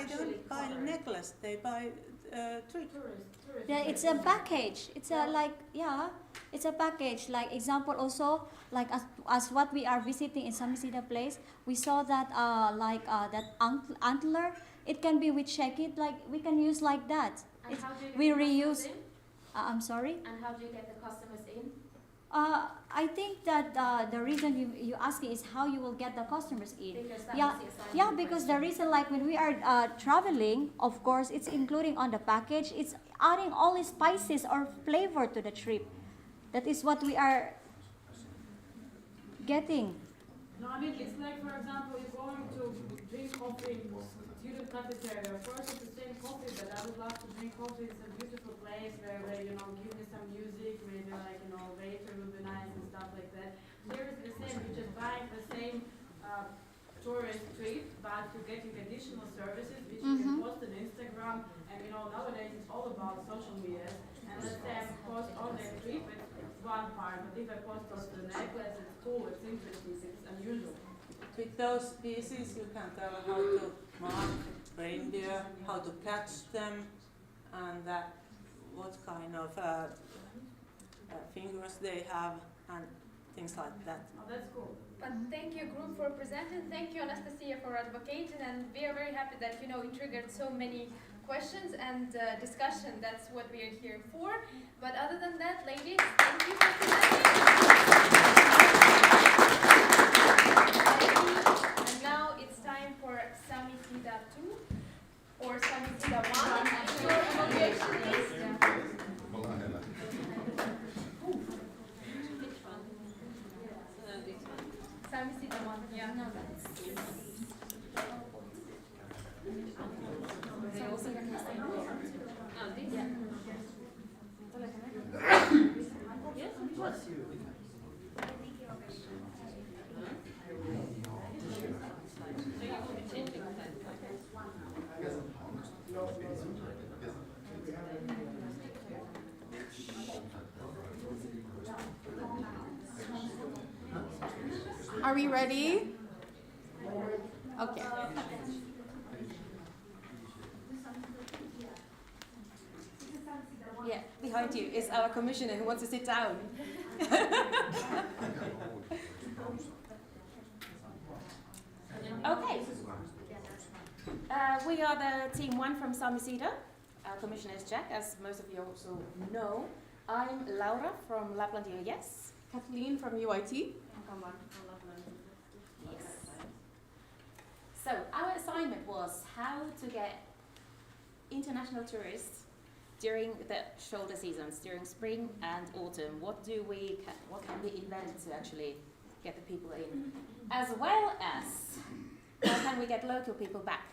don't buy necklace. They buy tourists. Yeah, it's a package. It's it's a package. Like example also, like as what we are visiting in Samisida place, we saw that that antler. It can be with it, like we can use like that. And how do you get we the reuse. customers in? I'm sorry. And how do you get the customers in? I think that the reason you asking is how you will get the customers in. Because that was the assignment Because question. the reason, like when we are traveling, of course, it's including on the package. It's adding all the spices or flavor to the trip. That is what we are getting. No, I mean, it's like, for example, you're going to drink coffee in student cafeteria. Of course, it's the same coffee, but I would love to drink coffee. It's a beautiful place where give me some music, maybe waiter will be nice and stuff like that. Here is the same, you're just buying the same tourist trip, but you're getting additional services, which you can post on Instagram, and nowadays it's all about social media. And let's say I post on that trip, it's one part, but if I post on the necklace, it's cool, it's interesting, it's unusual. With those pieces, you can tell how to mark reindeer, how to catch them, and what kind of fingers they have, and things like that. Oh, that's cool. But thank you, group, for presenting. Thank you, Anastasia, for advocating, and we are very happy that it triggered so many questions and discussion. That's what we are here for. But other than that, ladies, thank you for presenting. And now it's time for Samisida 2 or Samisida 1. Your evaluation is. Samisida 1. Yeah. No, Are we ready? Okay. Yeah, behind you is our commissioner who wants to sit down. Okay. We are the team 1 from Samisida. Our commissioner is Jack, as most of you also know. I'm Laura from Lapland UIS, Kathleen from UIT. Yes. So our assignment was how to get international tourists during the shoulder seasons, during spring and autumn. What can we invent to actually get the people in? As well as how can we get local people back?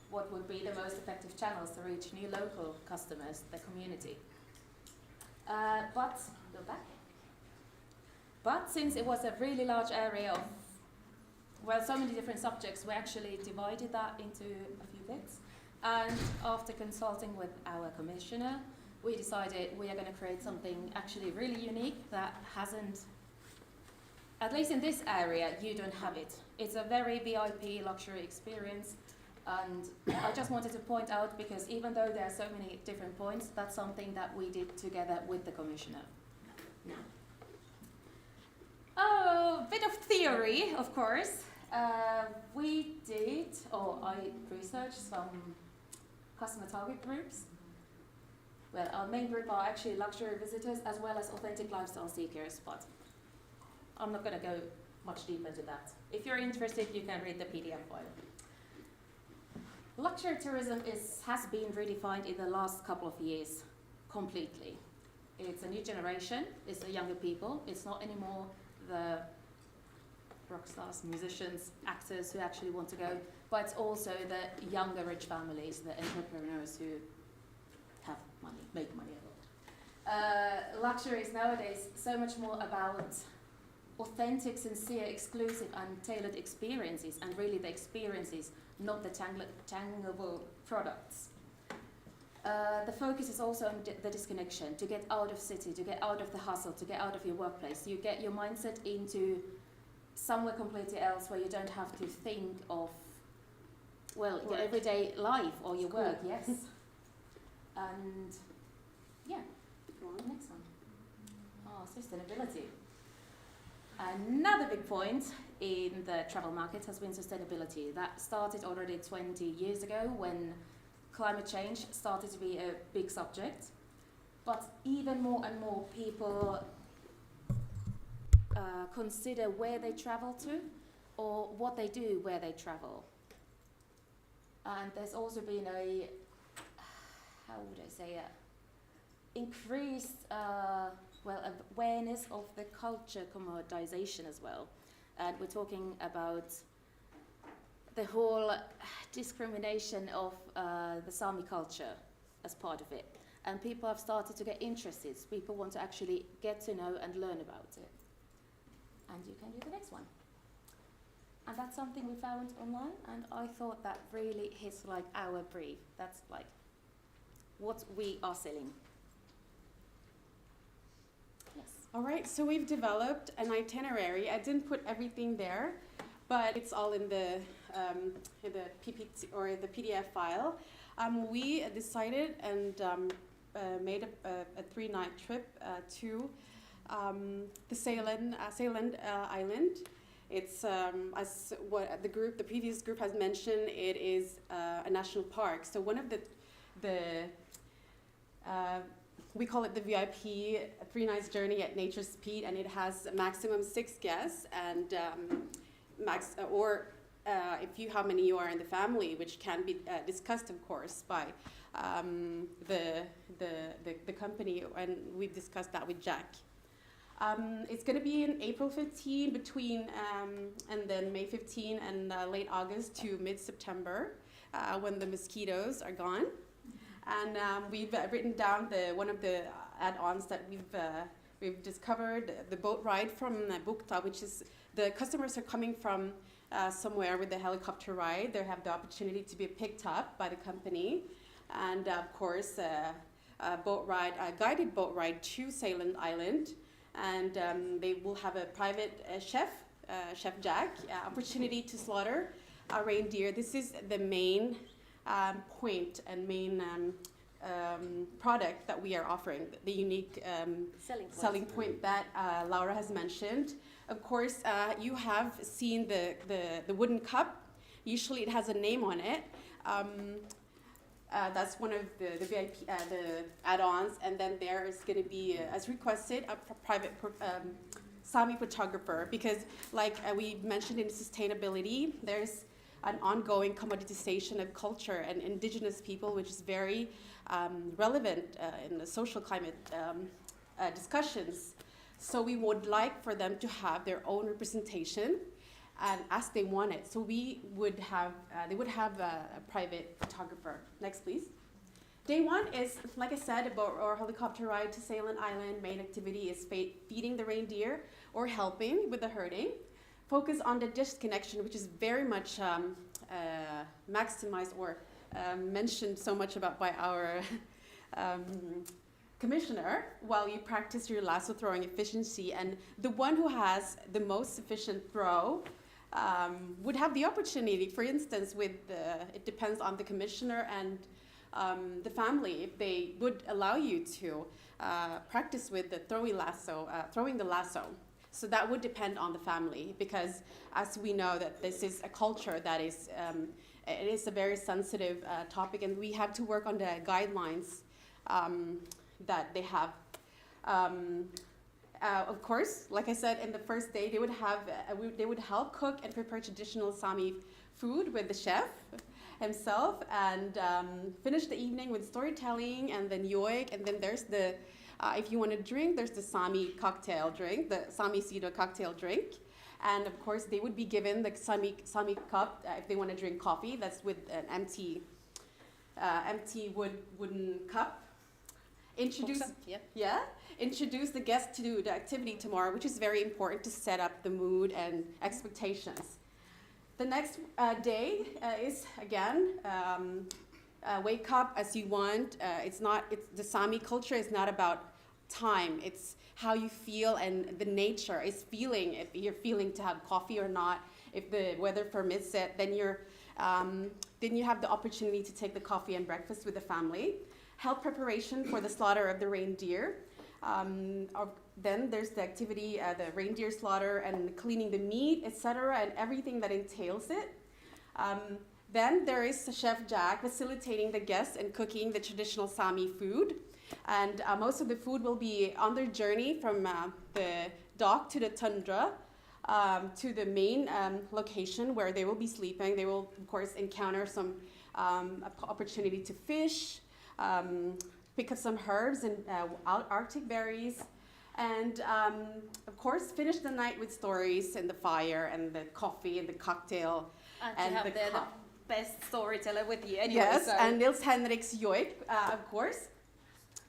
What would be the most effective channels to reach new local customers, the community? But since it was a really large area of, so many different subjects, we actually divided that into a few bits. And after consulting with our commissioner, we decided we are going to create something actually really unique that hasn't, at least in this area, you don't have it. It's a very VIP luxury experience. And I just wanted to point out, because even though there are so many different points, that's something that we did together with the commissioner. A bit of theory, of course. I researched some customer target groups. well, our main group are actually luxury visitors as well as authentic lifestyle seekers, but I'm not going to go much deeper into that. If you're interested, you can read the PDF file. Luxury tourism has been redefined in the last couple of years completely. It's a new generation, it's the younger people, it's not anymore the rock stars, musicians, actors who actually want to go, but it's also the younger rich families, the entrepreneurs who have money, make money a lot. Luxury is nowadays so much more about authentic, sincere, exclusive and tailored experiences, and really the experiences, not the tangible products. The focus is also on the disconnection, to get out of city, to get out of the hustle, to get out of your workplace. You get your mindset into somewhere completely else where you don't have to think of, well, your everyday life or your work, yes. And yeah, go on, next one. Oh, sustainability. Another big point in the travel market has been sustainability. That started already 20 years ago when climate change started to be a big subject. But even more and more people consider where they travel to or what they do where they travel. And there's also been a, how would I say it, increased awareness of the culture commoditization as well. And we're talking about the whole discrimination of the Sami culture as part of it. And people have started to get interested. People want to actually get to know and learn about it. And you can do the next one. And that's something we found online, and I thought that really hits like our brief. That's like what we are selling. Yes. All right, so we've developed an itinerary. I didn't put everything there, but it's all in the PPT or the PDF file. We decided and made a 3-night trip to the Sealand Island. It's as what the previous group has mentioned. It is a national park. So one of the we call it the VIP 3 nights journey at nature's speed, and it has a maximum 6 guests and if you how many you are in the family, which can be discussed, of course, by the company, and we've discussed that with Jack. It's going to be in April 15 between and then May 15 and late August to mid-September when the mosquitoes are gone. And we've written down one of the add-ons that we've discovered, the boat ride from Bukta, which is the customers are coming from somewhere with the helicopter ride. They have the opportunity to be picked up by the company, and of course a guided boat ride to Sealand Island. And they will have a private chef, Chef Jack, opportunity to slaughter a reindeer. This is the main point and main product that we are offering, the unique selling point that Laura has mentioned. Of course, you have seen the wooden cup. Usually it has a name on it. That's one of the VIP, the add-ons, and then there is going to be, as requested, a private Sami photographer, because like we mentioned in sustainability, there's an ongoing commoditization of culture and indigenous people, which is very relevant in the social climate discussions. So we would like for them to have their own representation, and as they want it. So we would have, they would have a private photographer. Next, please. Day 1 is, like I said, a boat or helicopter ride to Sealand Island. Main activity is feeding the reindeer or helping with the herding. Focus on the disconnection, which is very much maximized or mentioned so much about by our commissioner, while you practice your lasso throwing efficiency. And the one who has the most efficient throw would have the opportunity, for instance, it depends on the commissioner and the family, if they would allow you to practice with the throwing the lasso. So that would depend on the family, because as we know that this is a culture that is, it is a very sensitive topic, and we have to work on the guidelines that they have. Of course, like I said, in the first day, they would have they would help cook and prepare traditional Sami food with the chef himself, and finish the evening with storytelling, and then yoik, and then there's the if you want to drink, there's the Sami cocktail drink, the Sami Sida cocktail drink. And of course, they would be given the Sami cup if they want to drink coffee. That's with an empty wooden cup. Introduce the guests to the activity tomorrow, which is very important to set up the mood and expectations. The next day is again wake up as you want. The Sami culture is not about time. It's how you feel, and the nature is feeling. If you're feeling to have coffee or not, if the weather permits it, then you have the opportunity to take the coffee and breakfast with the family. Help preparation for the slaughter of the reindeer. Then there's the activity, the reindeer slaughter and cleaning the meat, etc., and everything that entails it. Then there is Chef Jack facilitating the guests and cooking the traditional Sami food. And most of the food will be on their journey from the dock to the tundra to the main location where they will be sleeping. They will, of course, encounter some opportunity to fish, pick up some herbs and Arctic berries, and of course, finish the night with stories and the fire and the coffee and the cocktail. And to have the best storyteller with you anyway. Yes, so. and Nils Henrik's yoik, of course.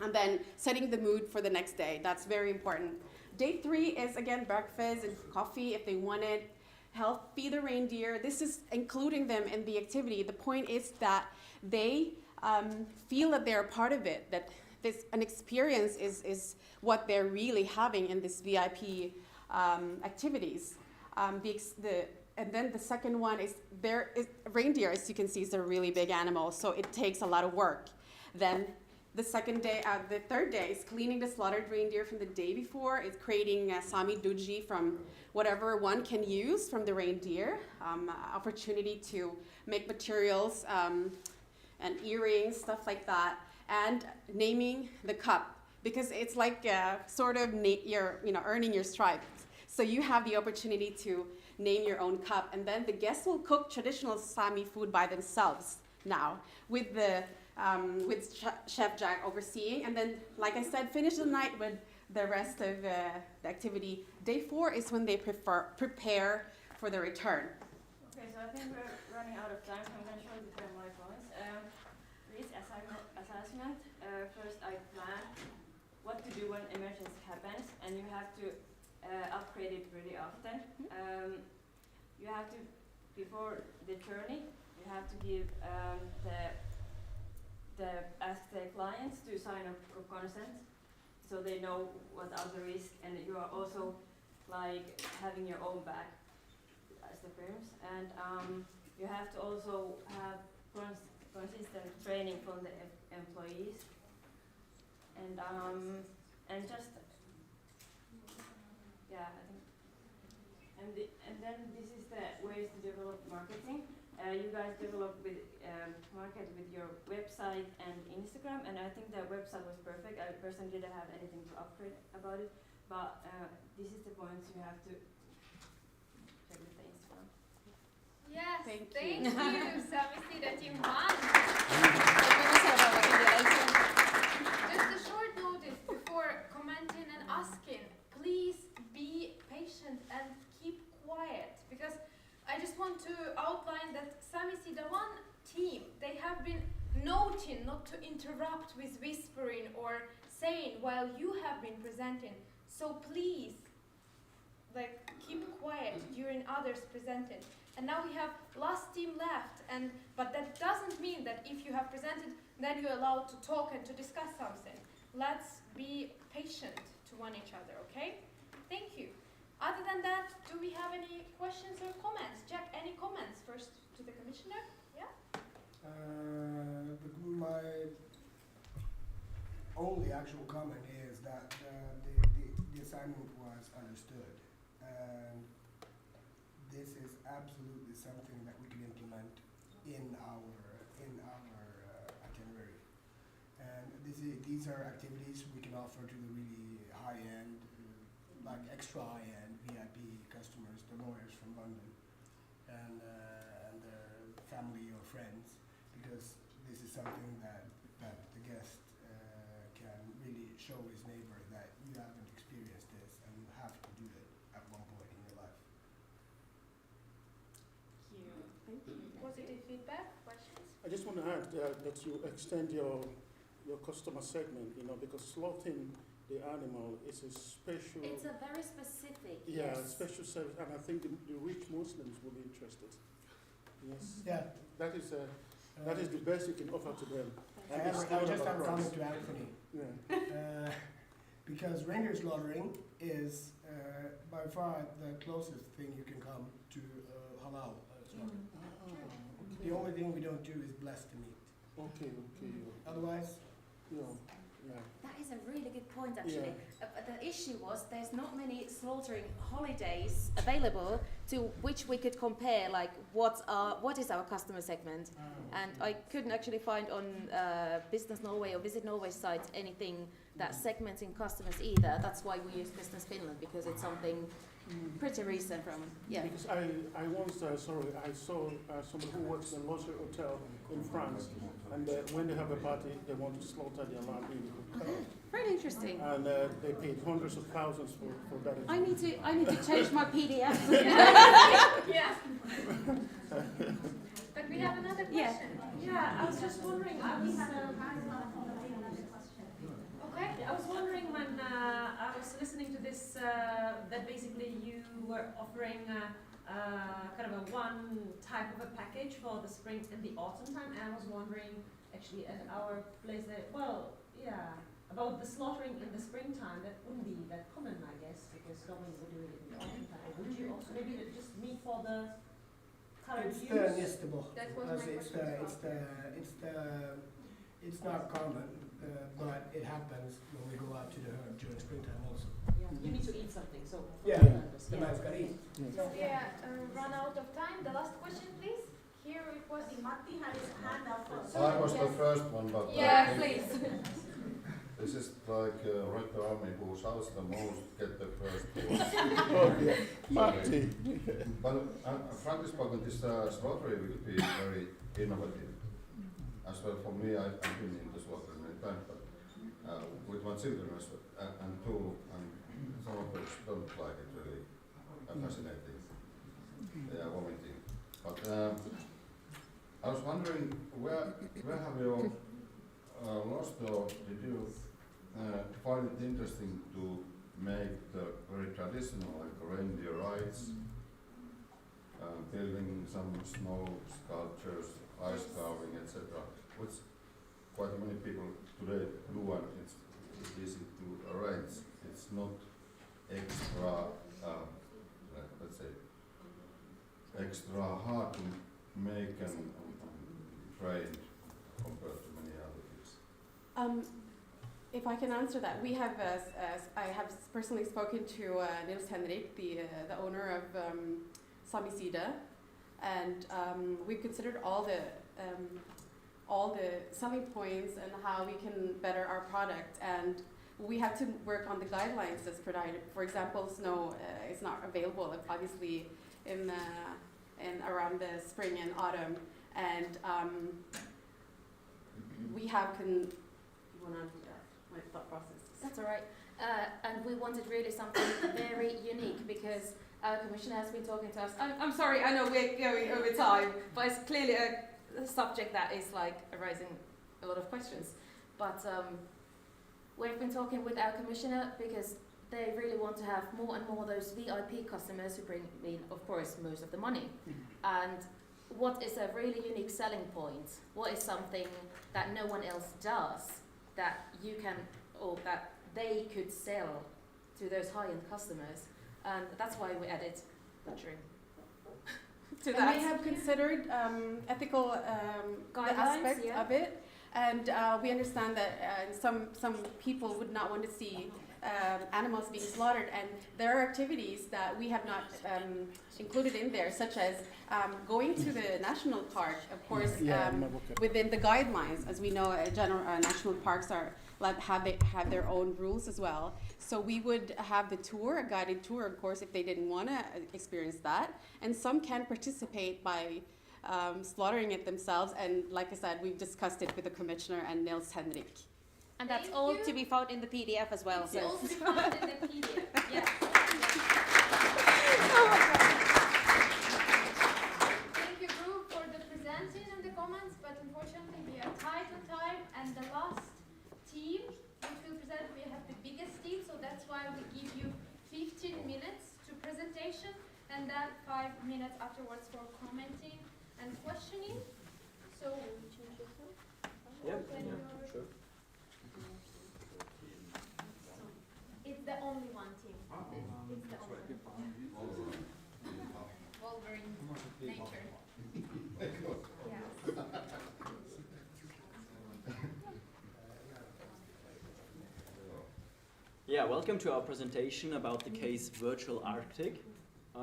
And then setting the mood for the next day. That's very important. Day 3 is, again, breakfast and coffee if they want it. Help feed the reindeer. This is including them in the activity. The point is that they feel that they're a part of it, that an experience is what they're really having in this VIP activities. And then the second one is reindeer, as you can see, is a really big animal, so it takes a lot of work. Then the third day is cleaning the slaughtered reindeer from the day before. It's creating Sami duji from whatever one can use from the reindeer. Opportunity to make materials and earrings, stuff like that, and naming the cup, because it's like sort of earning your stripes. So you have the opportunity to name your own cup, and then the guests will cook traditional Sami food by themselves now with Chef Jack overseeing, and then, like I said, finish the night with the rest of the activity. Day 4 is when they prepare for the return. Okay, so I think we're running out of time, so I'm going to show you the my points. Risk assessment. First, I plan what to do when emergency happens, and you have to upgrade it really often. You have to, before the journey, you have to give ask the clients to sign up for consent, so they know what are the risks, and you are also like having your own bag as the firms, and you have to also have consistent training from the employees, and just I think, and then this is the ways to develop marketing. You guys develop with market with your website and Instagram, and I think the website was perfect. I personally didn't have anything to upgrade about it, but this is the points you have to check with the Instagram. Yes, thank you. Sami Sida Team 1. Just a short notice before commenting and asking. Please be patient and keep quiet, because I just want to outline that Sami Sida 1 team, they have been noting not to interrupt with whispering or saying while you have been presenting. So please, keep quiet during others presenting. And now we have last team left, but that doesn't mean that if you have presented, then you're allowed to talk and to discuss something. Let's be patient to one each other, okay? Thank you. Other than that, do we have any questions or comments? Jack, any comments first to the commissioner? Yeah? My only actual comment is that the assignment was understood, and this is absolutely something that we can implement in our itinerary. And these are activities we can offer to the really high-end, like extra high-end VIP customers, the lawyers from London, and their family or friends, because this is something that the guest can really show his neighbor that you haven't experienced this and you have to do it at one point in your life. Thank you. Positive feedback, questions? I just want to add that you extend your customer segment, because slaughtering the animal is a special. It's a very specific. Yeah, yes. special service, and I think the rich Muslims will be interested. Yes. Yeah. That is the best you can offer to them. I just have a comment to Anthony. Yeah. Because reindeer slaughtering is by far the closest thing you can come to halal slaughtering. The only thing we don't do is bless the meat. Okay. Otherwise, That is a really good point, actually. The issue was there's not many slaughtering holidays available to which we could compare, like what is our customer segment. And I couldn't actually find on Business Norway or Visit Norway sites anything that segments in customers either. That's why we use Business Finland, because it's something pretty recent from, Because I once I saw someone who works in a luxury hotel in France, and when they have a party, they want to slaughter their lamb in. Really interesting. And they paid hundreds of thousands for that. I need to change my PDF. Yeah. But we have another question. Yeah, I was just wondering, okay, I was wondering when I was listening to this, that basically you were offering kind of a one type of a package for the spring and the autumn time, and I was wondering, actually at our place that, about the slaughtering in the springtime. That wouldn't be that common, I guess, because normally we do it in the autumn time. Would you also maybe just meat for the current it's use? the nestable. That was my question. It's not common, but it happens when we go out to the herd during springtime also. Yeah, you need to eat something, so. Yeah, the man's got to eat. So we run out of time. The last question, please. Here it was. Matti had his hand up. I was the first one, but yeah, please. This is like Red Army, whose house the most get the first one. Matti. But frankly speaking, this slaughtering will be very innovative. As well for me, I've been in the slaughtering many times, but with my children as well, and some of them don't like it really fascinating. They are vomiting. But I was wondering, where have you lost, or did you find it interesting to make the very traditional, like reindeer rides, building some snow sculptures, ice carving, etc., which quite many people today do, and it's easy to arrange. It's not extra, let's say, extra hard to make and train compared to many other things. If I can answer that, we have, I have personally spoken to Nils Henrik, the owner of Sami Sida, and we've considered all the selling points and how we can better our product, and we have to work on the guidelines that's provided. For example, snow is not available, obviously, in around the spring and autumn, and we have my thought process. That's all right. And we wanted really something very unique, because our commissioner has been talking to us. I'm sorry, I know we're going over time, but it's clearly a subject that is like arising a lot of questions. But we've been talking with our commissioner because they really want to have more and more those VIP customers who bring in, of course, most of the money. And what is a really unique selling point? What is something that no one else does that you can, or that they could sell to those high-end customers? And that's why we added butchering to that. And we have considered ethical aspects of it, and we understand that some people would not want to see animals being slaughtered, and there are activities that we have not included in there, such as going to the national park, of course, within the guidelines. As we know, national parks are have their own rules as well. So we would have the tour, a guided tour, of course, if they didn't want to experience that. And some can participate by slaughtering it themselves. And like I said, we've discussed it with the commissioner and Nils Henrik. And that's all to be found in the PDF as well. It's all to be found in the PDF. Yes. Thank you, group, for the presenting and the comments, but unfortunately we are tight on time, and the last team which will present, we have the biggest team, so that's why we give you 15 minutes to presentation, and then 5 minutes afterwards for commenting and questioning. So, Yeah, sure. It's the only one team. It's the only one. Wolverine nature. Yes. Yeah, welcome to our presentation about the case Virtual Arctic.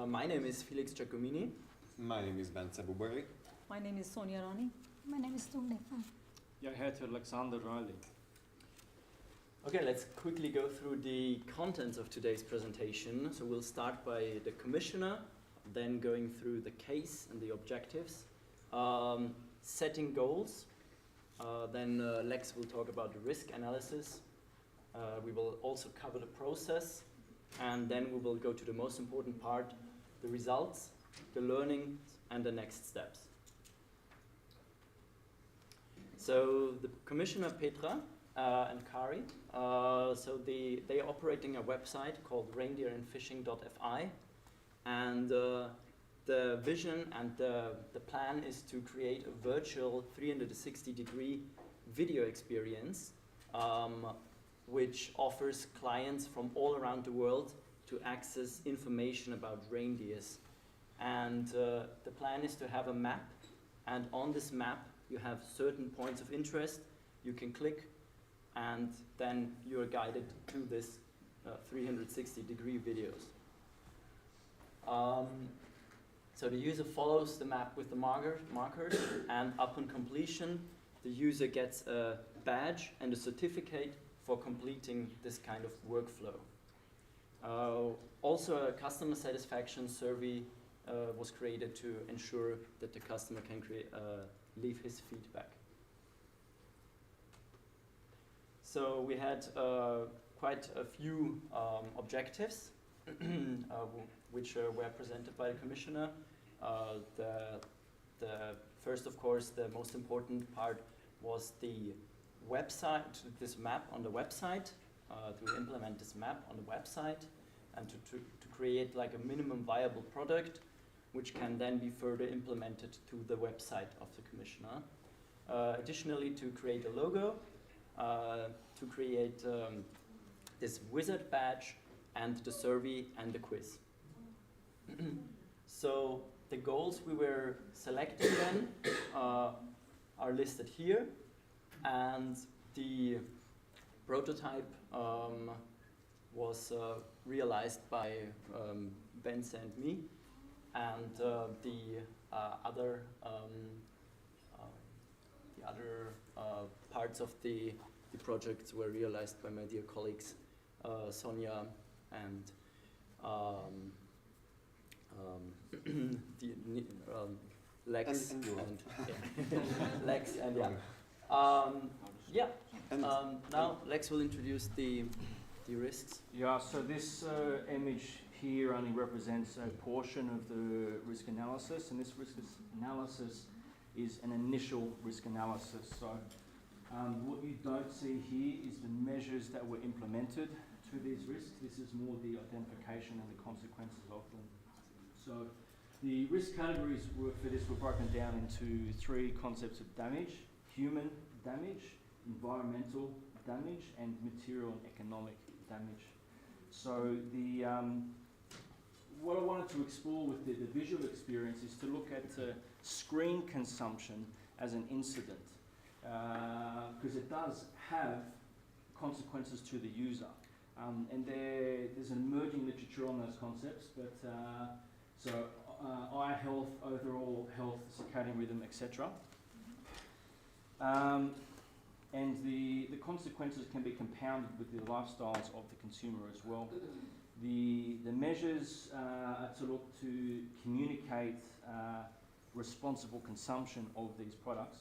My name is Felix Giacomini. My name is Bence Buberi. My name is Sonia Rani. My name is Tundefa. Jag heter Alexander Riley. Okay, let's quickly go through the contents of today's presentation. So we'll start by the commissioner, then going through the case and the objectives, setting goals, then Lex will talk about the risk analysis. We will also cover the process, and then we will go to the most important part, the results, the learning, and the next steps. So the Commissioner Petra and Kari, so they are operating a website called reindeerandfishing.fi, and the vision and the plan is to create a virtual 360-degree video experience which offers clients from all around the world to access information about reindeers. And the plan is to have a map, and on this map you have certain points of interest. You can click, and then you're guided to this 360-degree videos. So the user follows the map with the markers, and upon completion, the user gets a badge and a certificate for completing this kind of workflow. Also, a customer satisfaction survey was created to ensure that the customer can leave his feedback. So we had quite a few objectives which were presented by the Commissioner. The first, of course, the most important part was the website, this map on the website, to implement this map on the website, and to create like a minimum viable product which can then be further implemented to the website of the Commissioner. Additionally, to create a logo, to create this wizard badge, and the survey and the quiz. So the goals we were selecting then are listed here, and the prototype was realized by Bence and me, and the other parts of the projects were realized by my dear colleagues Sonia and Lex and Lex and now Lex will introduce the risks. Yeah, so this image here only represents a portion of the risk analysis, and this risk analysis is an initial risk analysis. So what you don't see here is the measures that were implemented to these risks. This is more the identification and the consequences of them. So the risk categories for this were broken down into 3 concepts of damage: human damage, environmental damage, and material and economic damage. So the what I wanted to explore with the visual experience is to look at screen consumption as an incident, because it does have consequences to the user. And there's an emerging literature on those concepts, but eye health, overall health, circadian rhythm, etc. And the consequences can be compounded with the lifestyles of the consumer as well. The measures are to look to communicate responsible consumption of these products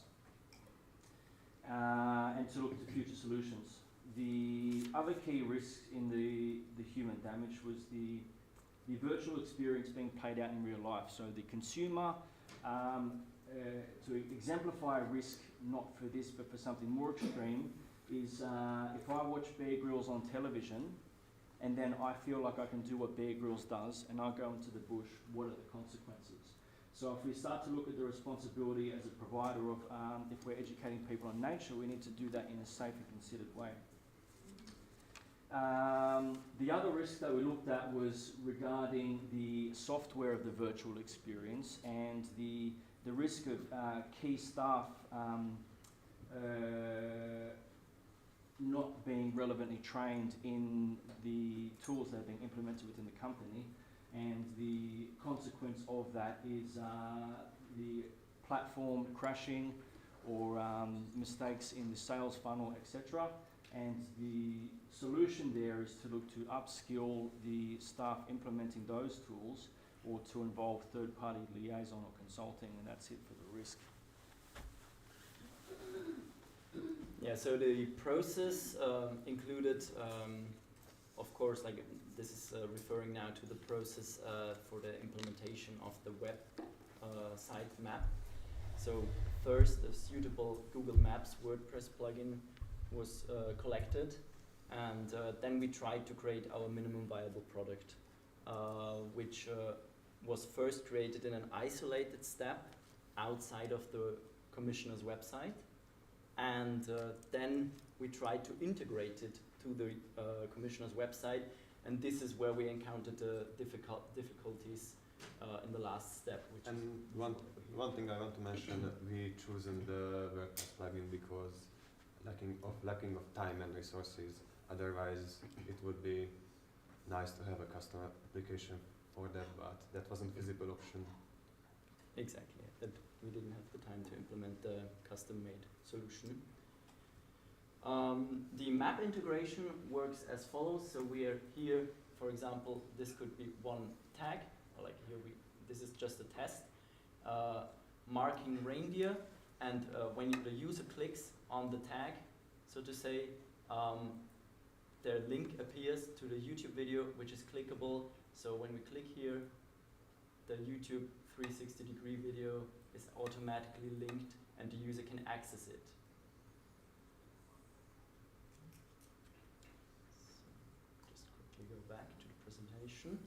and to look to future solutions. The other key risks in the human damage was the virtual experience being played out in real life. So the consumer, to exemplify a risk, not for this but for something more extreme, is if I watch Bear Grylls on television and then I feel like I can do what Bear Grylls does and I go into the bush, what are the consequences? So if we start to look at the responsibility as a provider of, if we're educating people on nature, we need to do that in a safe and considered way. The other risk that we looked at was regarding the software of the virtual experience and the risk of key staff not being relevantly trained in the tools that are being implemented within the company, and the consequence of that is the platform crashing or mistakes in the sales funnel, etc. And the solution there is to look to upskill the staff implementing those tools or to involve third-party liaison or consulting, and that's it for the risk. Yeah, so the process included, of course, like this is referring now to the process for the implementation of the web site map. So first, a suitable Google Maps WordPress plugin was collected, and then we tried to create our minimum viable product, which was first created in an isolated step outside of the commissioner's website, and then we tried to integrate it to the commissioner's website, and this is where we encountered the difficulties in the last step. Which and one thing I want to mention, we chosen the WordPress plugin because lacking of time and resources. Otherwise, it would be nice to have a custom application for that, but that wasn't a feasible option. Exactly, that we didn't have the time to implement the custom-made solution. The map integration works as follows. So we are here, for example, this could be one tag, or like here this is just a test, marking reindeer, and when the user clicks on the tag, so to say, their link appears to the YouTube video, which is clickable. So when we click here, the YouTube 360-degree video is automatically linked and the user can access it. So just quickly go back to the presentation.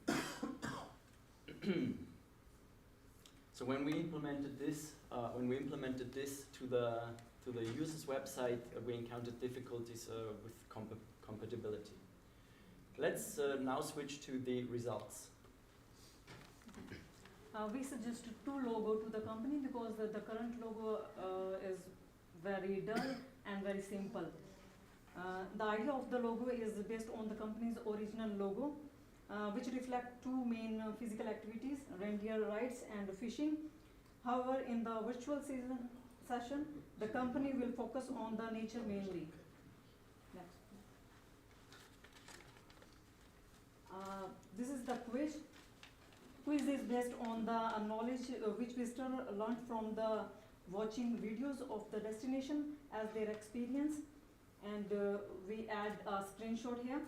So when we implemented this to the user's website, we encountered difficulties with compatibility. Let's now switch to the results. We suggested two logos to the company because the current logo is very dull and very simple. The idea of the logo is based on the company's original logo, which reflect two main physical activities, reindeer rides and fishing. However, in the virtual session, the company will focus on the nature mainly. Next. This is the quiz. Quiz is based on the knowledge which visitor learned from the watching videos of the destination as their experience, and we add a screenshot here.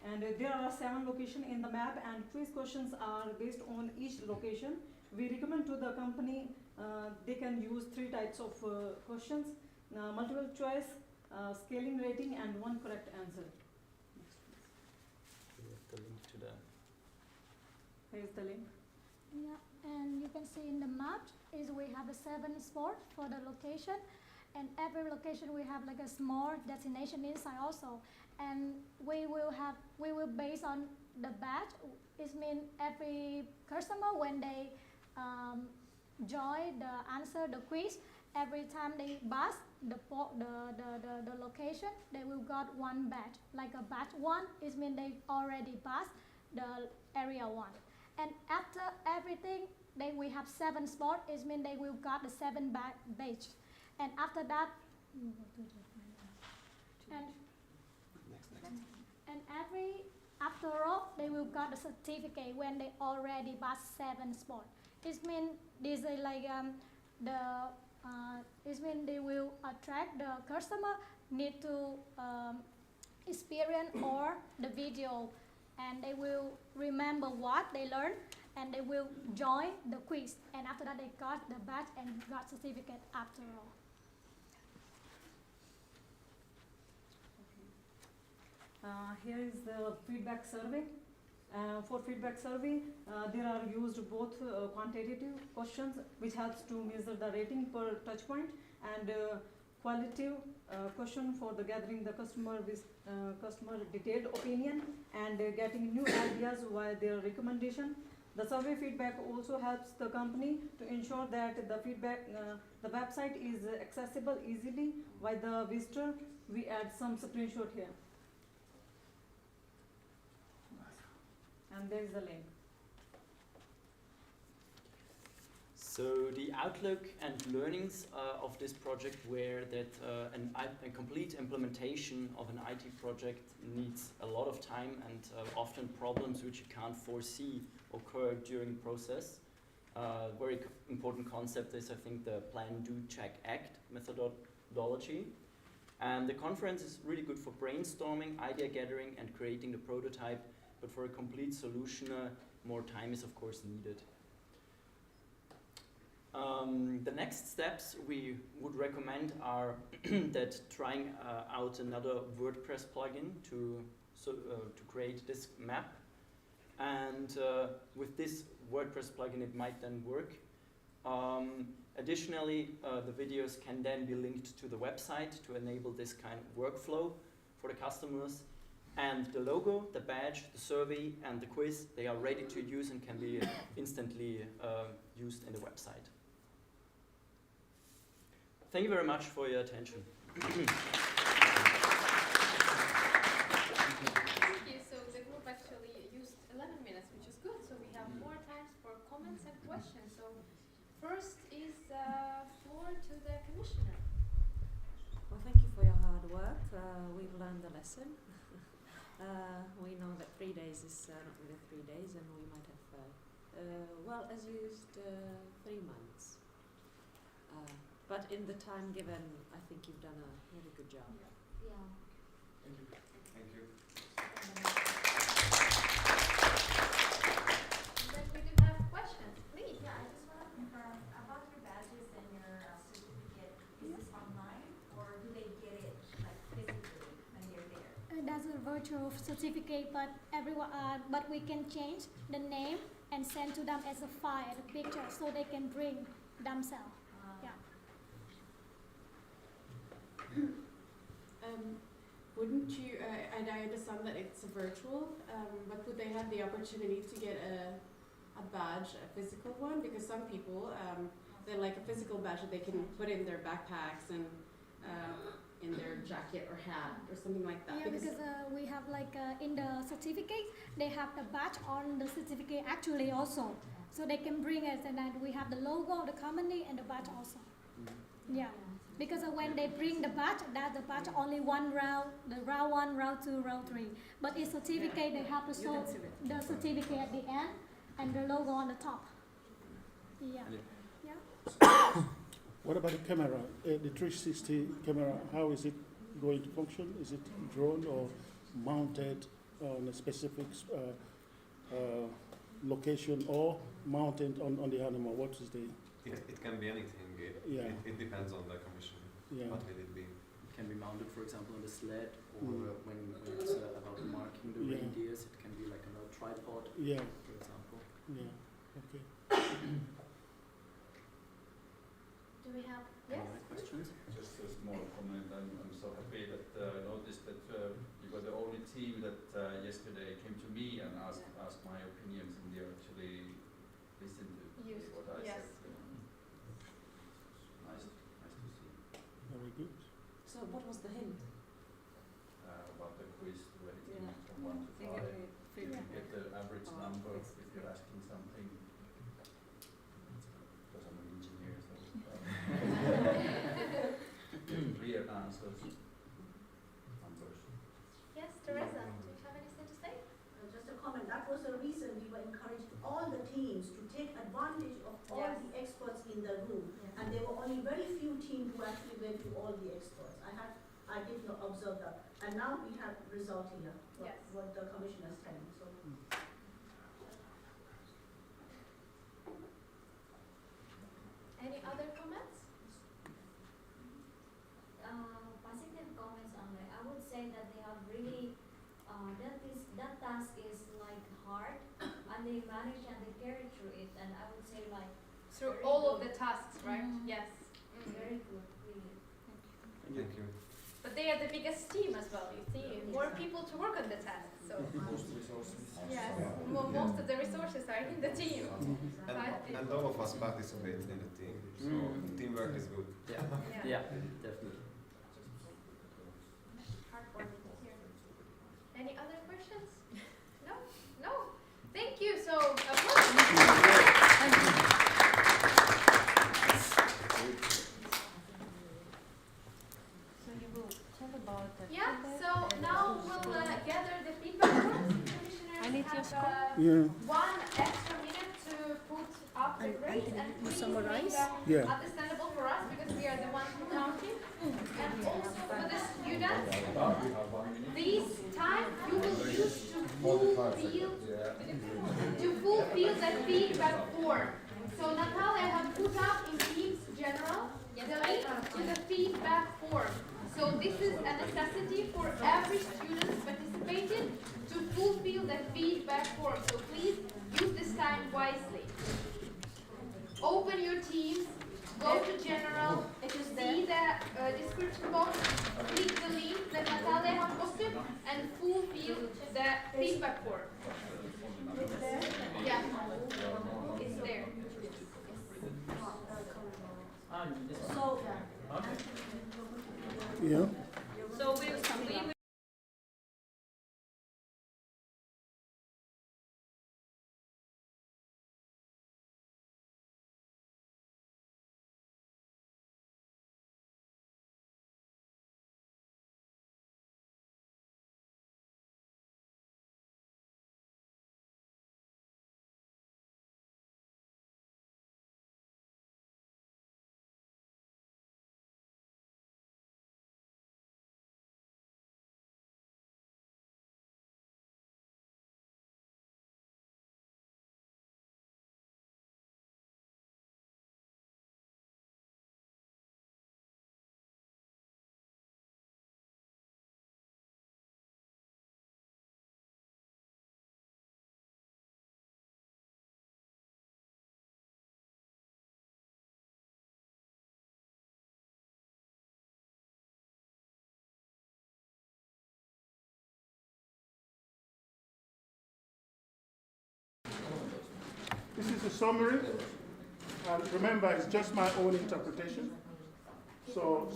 And there are 7 locations in the map, and quiz questions are based on each location. We recommend to the company they can use 3 types of questions: multiple choice, scaling rating, and 1 correct answer. We have the link to the. Here's the link. Yeah, and you can see in the map is we have a 7 spots for the location, and every location we have like a small destination inside also, and we will base on the batch. It means every customer when they join the answer the quiz, every time they pass the location, they will got one badge. Like a badge 1 is mean they already passed the area 1. And after everything, then we have 7 spots. It means they will got the 7 badge. And after that, and after all, they will got the certificate when they already passed 7 spots. It means this is like it means they will attract the customer need to experience or the video, and they will remember what they learned, and they will join the quiz, and after that they got the badge and got certificate after all. Here is the feedback survey. For feedback survey, there are used both quantitative questions, which helps to measure the rating per touch point, and qualitative question for the gathering the customer detailed opinion and getting new ideas via their recommendation. The survey feedback also helps the company to ensure that the feedback, the website is accessible easily by the visitor. We add some screenshot here. And there is a link. So the outlook and learnings of this project were that a complete implementation of an IT project needs a lot of time and often problems which you can't foresee occur during the process. Very important concept is, I think, the plan, do, check, act methodology. And the conference is really good for brainstorming, idea gathering, and creating the prototype. But for a complete solution, more time is of course needed. The next steps we would recommend are that trying out another WordPress plugin to create this map. And with this WordPress plugin it might then work. Additionally, the videos can then be linked to the website to enable this kind of workflow for the customers. And the logo, the badge, the survey, and the quiz, they are ready to use and can be instantly used in the website. Thank you very much for your attention. Thank you. So the group actually used 11 minutes, which is good. So we have more time for comments and questions. So first is floor to the commissioner. Well, thank you for your hard work. We've learned a lesson. We know that 3 days is not really 3 days, and we might have, well, as used 3 months. But in the time given, I think you've done a really good job. Yeah. Thank you. Thank you. Then we do have questions, please. Yeah, I just want to confirm about your badges and your certificate. Is this online, or do they get it like physically when they're there? That's a virtual certificate, but everyone, but we can change the name and send to them as a file, a picture, so they can bring themselves. Yeah. Wouldn't you, and I understand that it's virtual, but would they have the opportunity to get a badge, a physical one? Because some people, they like a physical badge that they can put in their backpacks and in their jacket or hat or something like that. Yeah, because we have like in the certificate, they have the badge on the certificate actually also. So they can bring it, and then we have the logo of the company and the badge also. Yeah. Because when they bring the badge, that's the badge only one round, the round 1, round 2, round 3. But in certificate, they have to show the certificate at the end and the logo on the top. Yeah. Yeah. What about the camera, the 360 camera? How is it going to function? Is it drone or mounted on a specific location, or mounted on the animal? What is the? It can be anything. It depends on the commission. Yeah. What will it be? It can be mounted, for example, on the sled, or when it's about marking the reindeers, it can be like on a tripod, for example. Yeah. Okay. Do we have Any other questions? Just a small comment. I'm so happy that I noticed that you were the only team that yesterday came to me and asked my opinions, and they actually listened to what I said. Nice to see. Very good. So what was the hint? About the quiz rating Yeah. from 1 to 5. You Yeah. get the average Oh, number it's- if you're asking something. Because I'm an engineer, so clear answers, numbers. Yes, Teresa, do you have anything to say? Just a comment, that was the reason we were encouraged all the teams to take advantage of all Yes. the experts in the room. And there were only very few teams who actually went to all the experts. I did not observe that. And now we have result here, Yes. what the commissioner is telling. So Any other comments? Positive comments only. I would say that they have really, that task is like hard, and they manage and they carry through it, and I would say like Through very all of good. the tasks, right? Mhm. Yes. Very good, really. Thank you. But they are the biggest team as well, you see. More people to work on the task, so. Most resources. Yes, most of the resources are in the team. And all of us participate in the team, so teamwork is good. Yeah. Yeah. Yeah, definitely. Hard work here. Any other questions? No? No? Thank you, so So you will tell about the Yeah, feedback so and now also we'll some- gather the feedback forms. Commissioners I need your have score. Yeah. 1 extra minute to put up the grades and please make that Yeah. understandable for us because we are the ones who counting. And also for the students, this time you will use to fulfill the feedback form. So Natalia have put up in Teams General the link to the feedback form. So this is a necessity for every student participating to fulfill the feedback form. So please use this time wisely. Open your Teams, go to General, see the description box, click the link that Natalia has posted, and fulfill the feedback form. Yeah, it's there. So, Yeah. So we will This is a summary. And remember, it's just my own interpretation. So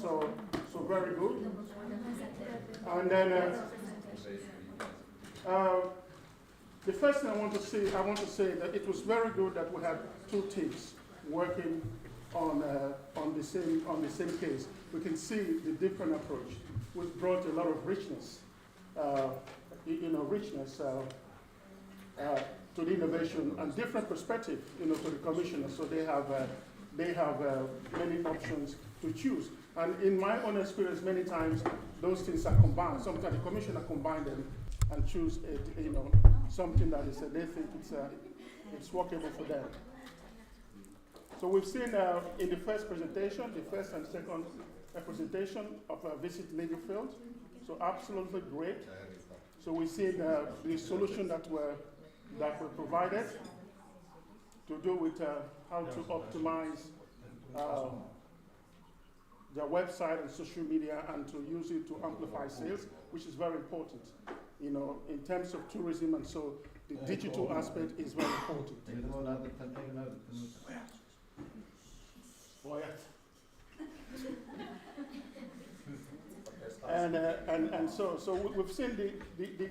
very good. And then the first thing I want to say that it was very good that we had two teams working on the same case. We can see the different approach, which brought a lot of richness, to the innovation and different perspective, to the commissioner. So they have many options to choose. And in my own experience, many times those things are combined. Sometimes the commissioner combine them and choose something that is they think it's workable for them. So we've seen in the first presentation, the first and second presentation of Visit Ladyfield. So absolutely great. So we've seen the solution that were provided to do with how to optimize their website and social media and to use it to amplify sales, which is very important. In terms of tourism, and so the digital aspect is very important. And so we've seen the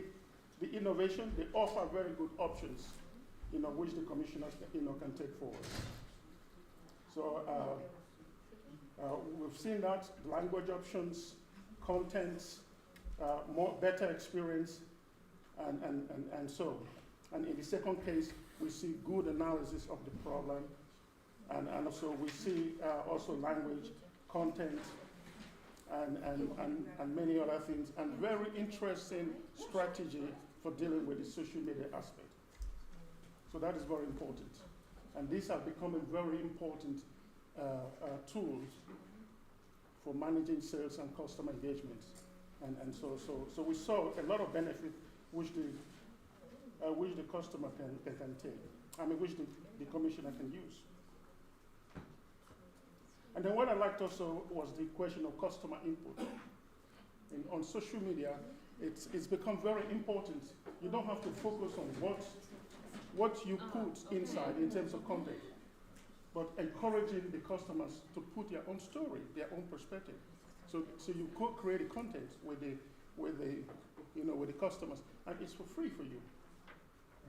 innovation. They offer very good options, which the commissioners can take forward. So we've seen that language options, contents, better experience, and so. And in the second case, we see good analysis of the problem, and also we see also language, content, and many other things, and very interesting strategy for dealing with the social media aspect. So that is very important. And these are becoming very important tools for managing sales and customer engagements. And so we saw a lot of benefit which the customer can take, which the commissioner can use. And then what I liked also was the question of customer input. On social media, it's become very important. You don't have to focus on what you put inside in terms of content, but encouraging the customers to put their own story, their own perspective. So you co-create a content with the customers, and it's for free for you.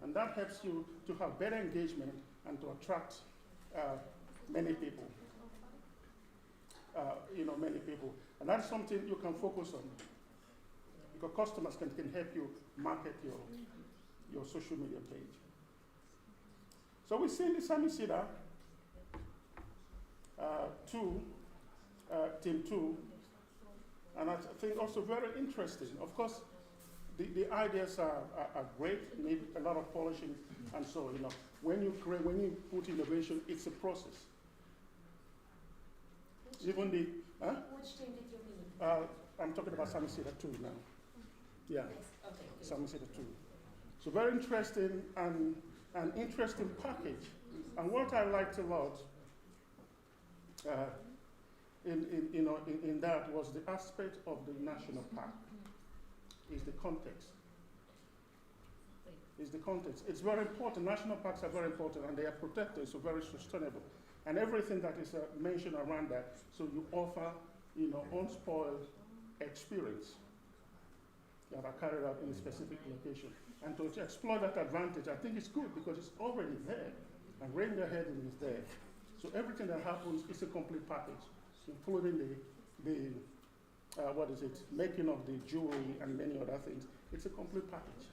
And that helps you to have better engagement and to attract many people. Many people. And that's something you can focus on, because customers can help you market your social media page. So we see in the Samicida team 2, and I think also very interesting. Of course, the ideas are great, need a lot of polishing, and so, when you put innovation, it's a process. Even the, Which team did you mean? I'm talking about Samicida 2 now. Yeah, Yes, okay. Samicida 2. So very interesting and an interesting package. And what I liked a lot in that was the aspect of the national park. Is the context. It's very important. National parks are very important, and they are protected, so very sustainable. And everything that is mentioned around that, so you offer, unspoiled experience that are carried out in a specific location. And to explore that advantage, I think it's good because it's already there, and reindeer heading is there. So everything that happens is a complete package, including the making of the jewelry and many other things. It's a complete package.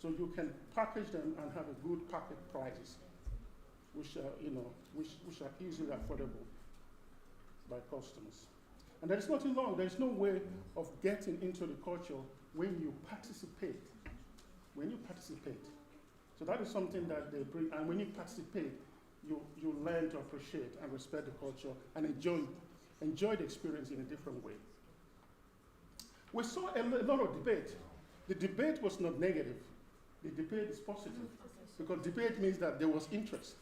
So you can package them and have a good package prices, which are easily affordable by customers. And there is nothing wrong. There is no way of getting into the culture when you participate. So that is something that they bring, and when you participate, you learn to appreciate and respect the culture and enjoy the experience in a different way. We saw a lot of debate. The debate was not negative. The debate is positive, because debate means that there was interest.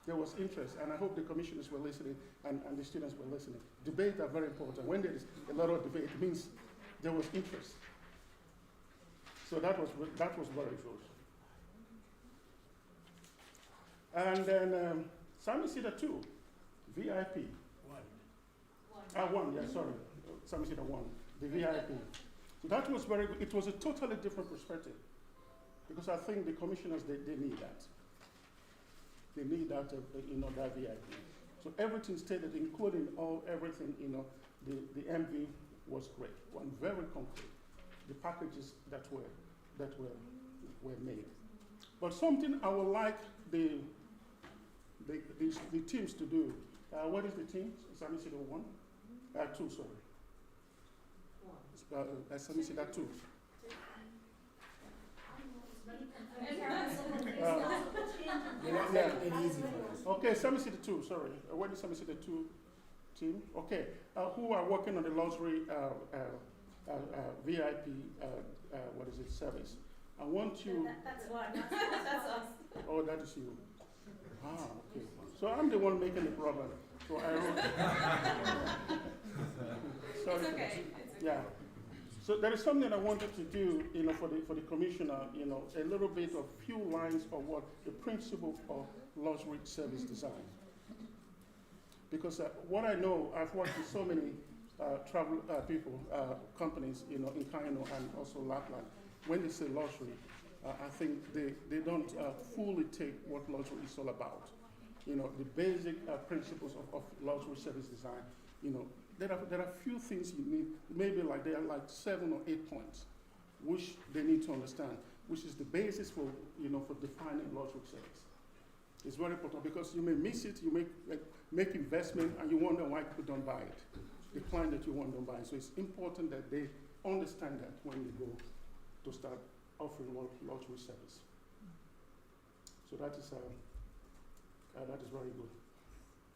There was interest, and I hope the commissioners were listening and the students were listening. Debate are very important. When there is a lot of debate, it means there was interest. So that was very good. And then Samicida 2, VIP. One, yeah, sorry. Samicida 1, the VIP. So that was very good. It was a totally different perspective, because I think the commissioners, they need that. They need that, that VIP. So everything stated, including everything, the MV was great. One very concrete. The packages that were made. But something I would like the teams to do. What is the team? Samicida 1? 2, sorry. Samicida 2. Okay, Samicida 2, sorry. What is Samicida 2 team? Okay, who are working on the luxury VIP, service. I want you... That's one, that's us. Oh, that is you. Ah, okay. So I'm the one making the problem. So I wrote... Sorry. It's okay. Yeah. So there is something I wanted to do, for the commissioner, a little bit of few lines of what the principle of luxury service design. Because what I know, I've worked with so many travel people, companies, in Kaino and also Lapland, when they say luxury, I think they don't fully take what luxury is all about. The basic principles of luxury service design. There are few things you need. Maybe there are 7 or 8 points, which they need to understand, which is the basis for for defining luxury service. It's very important because you may miss it. You make investment and you wonder why people don't buy it. The client that you want don't buy it. So it's important that they understand that when they go to start offering luxury service. So that is very good.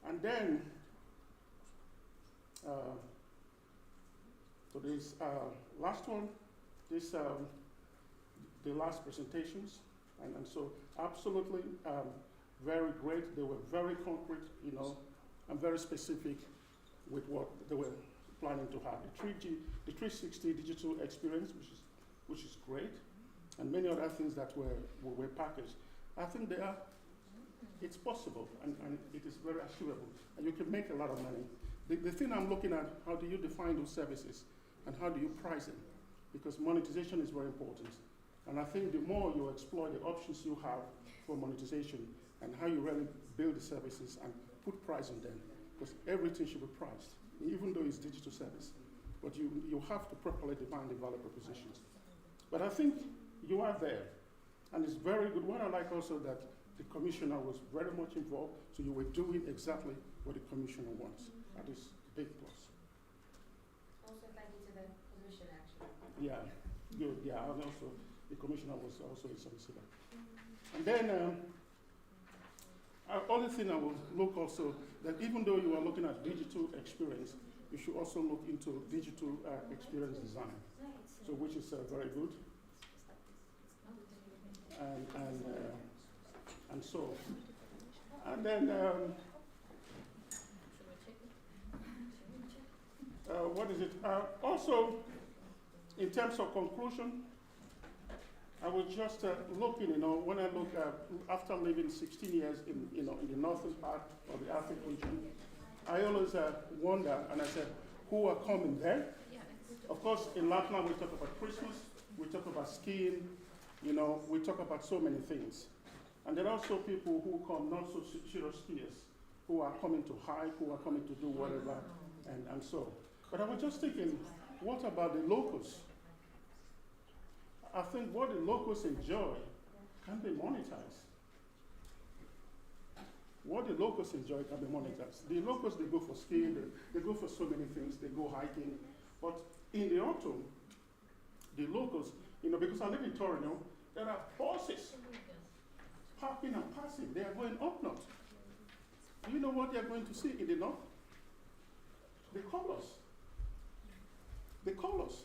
And then so this last one, the last presentations, and so absolutely very great. They were very concrete, and very specific with what they were planning to have. The 360 digital experience, which is great, and many other things that were packaged. I think it's possible, and it is very achievable, and you can make a lot of money. The thing I'm looking at, how do you define those services, and how do you price them? Because monetization is very important. And I think the more you explore the options you have for monetization and how you really build the services and put price on them, because everything should be priced, even though it's digital service. But you have to properly define the value propositions. But I think you are there, and it's very good. What I like also that the commissioner was very much involved, so you were doing exactly what the commissioner wants. That is a big plus. Also, thank you to the commission, actually. Yeah, good. Yeah, and also the commissioner was also a solicitor. And then other thing I will look also that even though you are looking at digital experience, you should also look into digital experience design. So which is very good. And so, and then what is it? Also, in terms of conclusion, I was just looking, when I look after living 16 years in the northern part of the Arctic region, I always wonder, and I said, who are coming there? Of course, in Lapland, we talk about Christmas, we talk about skiing, we talk about so many things. And there are also people who come, not so serious skiers, who are coming to hike, who are coming to do whatever, and so. But I was just thinking, what about the locals? I think what the locals enjoy can be monetized. What the locals enjoy can be monetized. The locals, they go for skiing, they go for so many things, they go hiking. But in the autumn, the locals, because I live in Torino, there are buses parking and passing. They are going up north. Do you know what they are going to see in the north? The colors. The colors.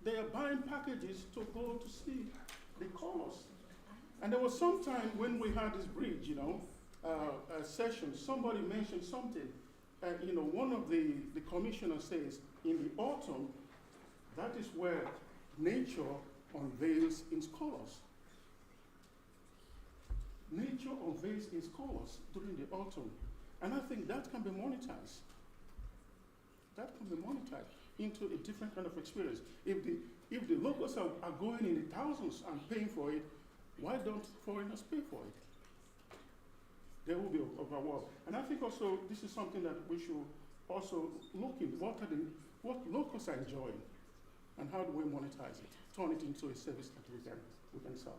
They are buying packages to go to see the colors. And there was some time when we had this bridge, session, somebody mentioned something. One of the commissioners says, in the autumn, that is where nature unveils its colors. Nature unveils its colors during the autumn. And I think that can be monetized. That can be monetized into a different kind of experience. If the locals are going in the thousands and paying for it, why don't foreigners pay for it? There will be overwhelmed. And I think also this is something that we should also look in. What locals are enjoying, and how do we monetize it? Turn it into a service that we can sell.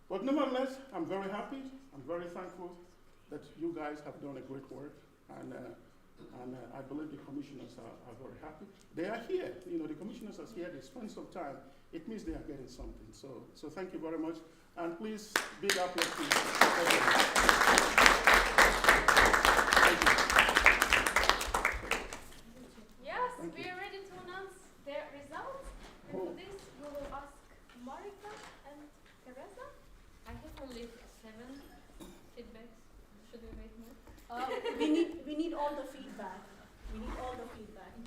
But nevertheless, I'm very happy. I'm very thankful that you guys have done a great work, and I believe the commissioners are very happy. They are here. The commissioners are here. They spend some time. It means they are getting something. So thank you very much, and please big applause to Yes, we are ready to announce the results. And for this, we will ask Marika and Teresa. I have only 7 feedbacks. Should we wait more? We need all the feedback. We need all the feedback.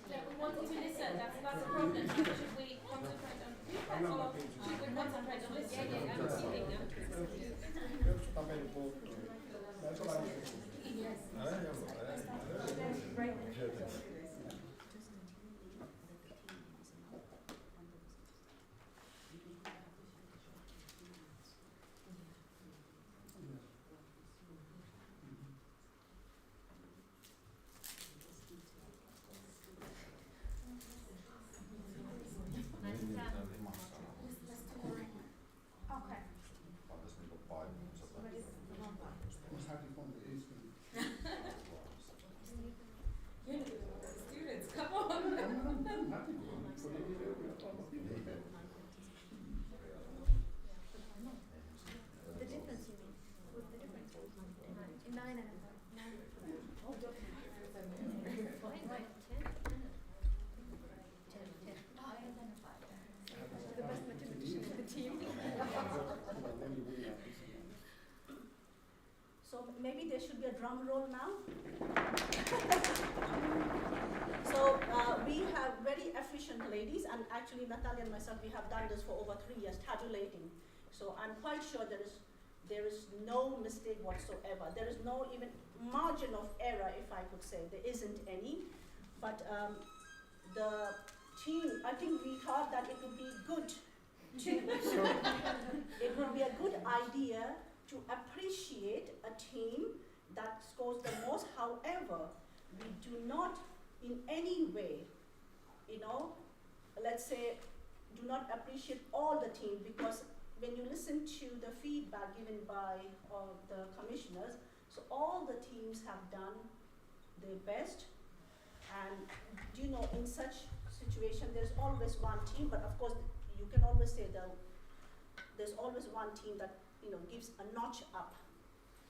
Yeah, we want to listen. That's the problem. Should we concentrate on feedback or should we concentrate on listening? Yeah, I'm kidding. Yes. Okay. Students, come on. The difference you mean? What's the difference? 9 and a half. The best mathematician in the team. So maybe there should be a drum roll now. So we have very efficient ladies, and actually Natalia and myself, we have done this for over 3 years, tabulating. So I'm quite sure there is no mistake whatsoever. There is no even margin of error, if I could say. There isn't any. But the team, I think we thought that it would be good to, it would be a good idea to appreciate a team that scores the most. However, we do not in any way, let's say, do not appreciate all the team, because when you listen to the feedback given by the commissioners, so all the teams have done their best. And in such situation, there's always one team, but of course, you can always say that there's always one team that gives a notch up.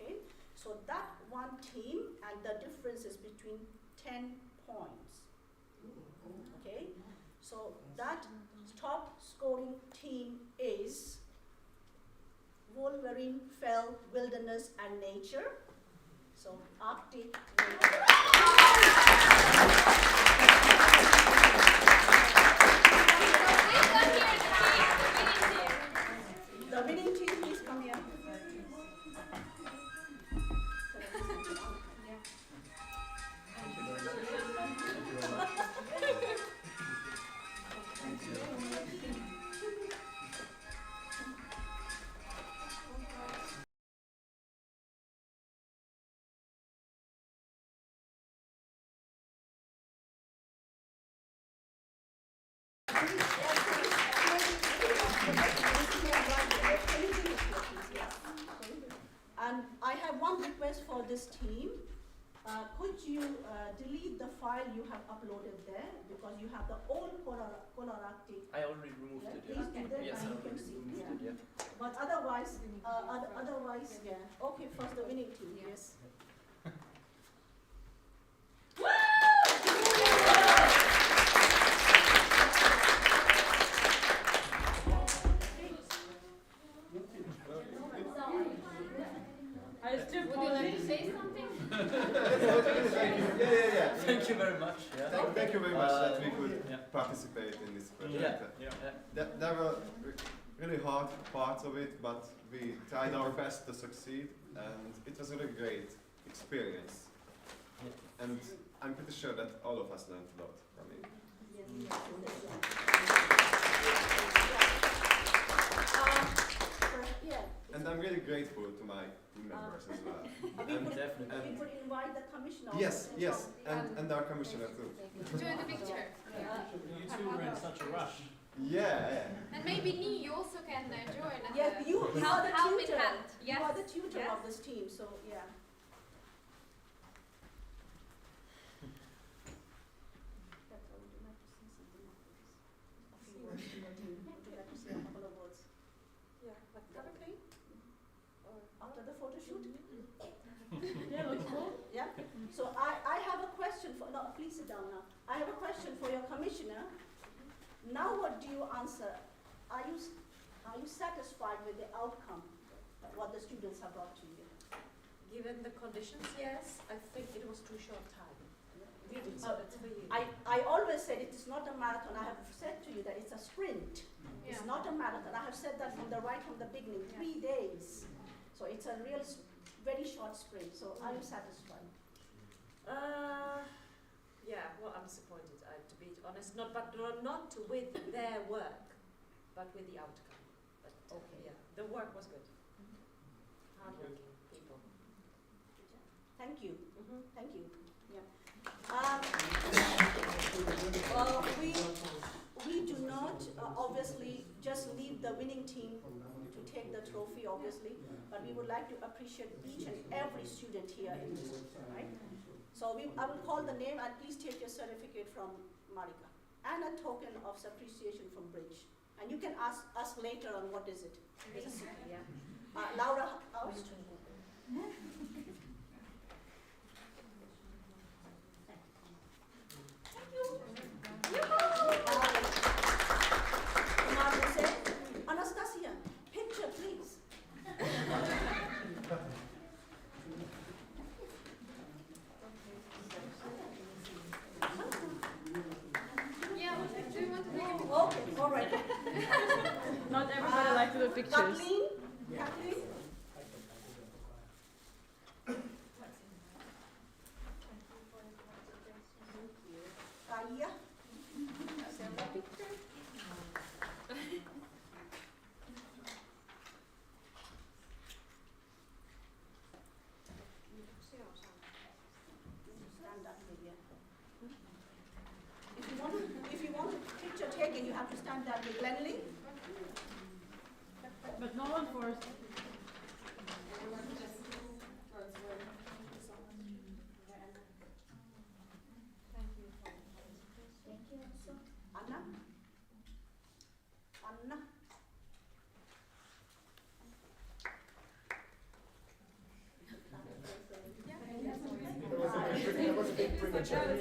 Okay, so that one team, and the difference is between 10 points. Okay, so that top scoring team is Wolverine, Fell, Wilderness, and Nature. So Arctic Nature. The winning team, please come here. And I have one request for this team. Could you delete the file you have uploaded there, because you have the old Coloractic. I already removed it. Please do that, Yes, and I you can already see. removed it. But otherwise, yeah. Okay, first the winning team. Yes. Would you like to say something? Yeah. Thank you very much. Yeah. Thank you very much that we could participate in this project. There were really hard parts of it, but we tried our best to succeed, and it was a really great experience. And I'm pretty sure that all of us learned a lot from it. And I'm really grateful to my team members as well. We could invite the commissioner. Yes, and our commissioner too. Join the picture. You two were in such a rush. Yeah. And maybe Nee, you also can join. Yes, you are the help in tutor. hand. You are the tutor of this team, so yeah. Would you like to say a couple of words? Yeah, but publicly? Or after the photo shoot? Yeah, looks cool. Yeah. So I have a question for, no, please sit down now. I have a question for your commissioner. Now what do you answer? Are you satisfied with the outcome, what the students have brought to you? given the conditions, yes. I think it was too short time. Really, so it's really. I always said it is not a marathon. I have said to you that it's a sprint. Yeah. It's not a marathon. I have said that from the beginning, 3 days. So it's a real, very short sprint. So are you satisfied? Yeah, well, I'm disappointed, to be honest. Not with their work, but with the outcome. But Okay. yeah, the work was good. Hardworking people. Thank you. Mm-hmm. Thank you. Yeah. Well, we do not obviously just leave the winning team to take the trophy, obviously, but we would like to appreciate each and every student here in this room, right? So I will call the name and please take your certificate from Marika and a token of appreciation from Bridge. And you can ask us later on what is it. Yeah. Laura Haust. Anastasia, picture please. Yeah, do you want to take a picture? Okay, all right. Not everybody likes to do pictures. Kathleen? Kathleen? Kaya? Stand up, maybe. If you want a picture taken, you have to stand up with Glenley. But no one forced. Anna? Anna? There was a big premature.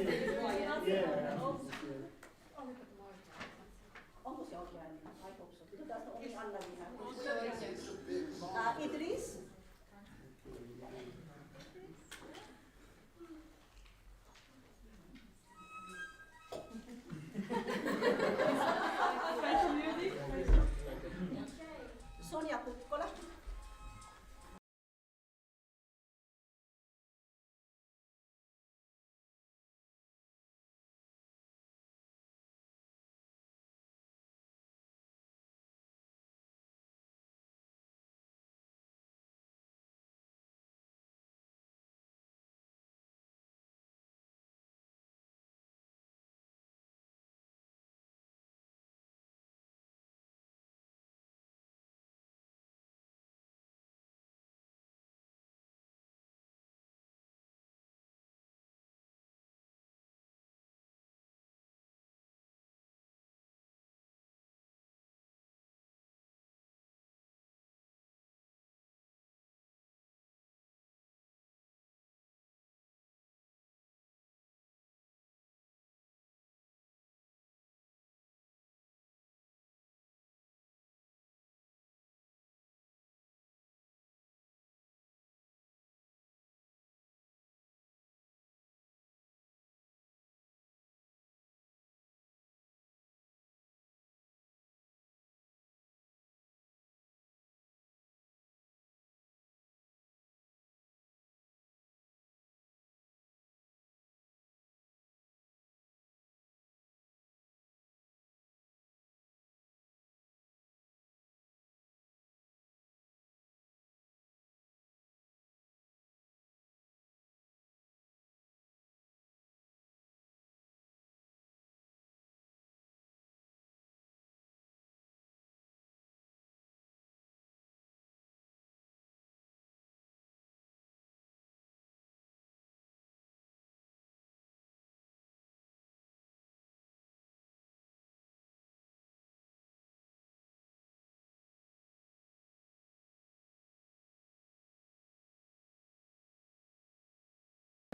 Yeah. Almost all, yeah, I hope so. Because that's the only Anna we have. Idris? Sonia Kukkola?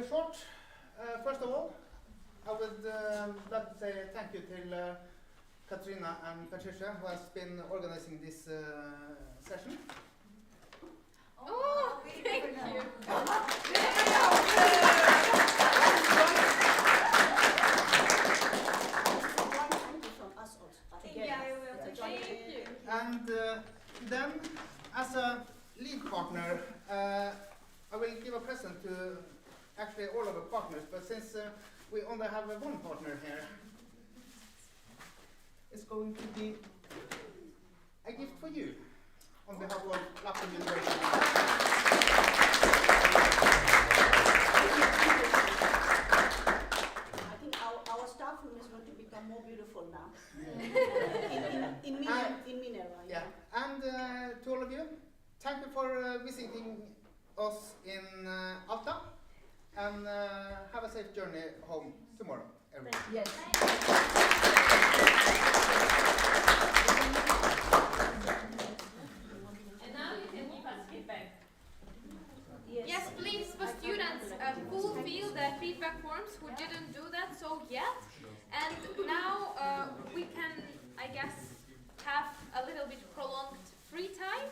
Short. First of all, I would like to say thank you to Katrina and Patricia, who has been organizing this session. Oh, thank you. Thank you. And then, as a lead partner, I will give a present to actually all of the partners, but since we only have one partner here. It's going to be a gift for you on behalf of Lapland University. I think our staff room is going to become more beautiful now. In Minerva. Yeah, and to all of you, thank you for visiting us in Alta, and have a safe journey home tomorrow, everyone. Yes. And now you can give us feedback. Yes, Yes, please, for students, fulfill the feedback forms who didn't do that so yet. And now we can, I guess, have a little bit prolonged free time.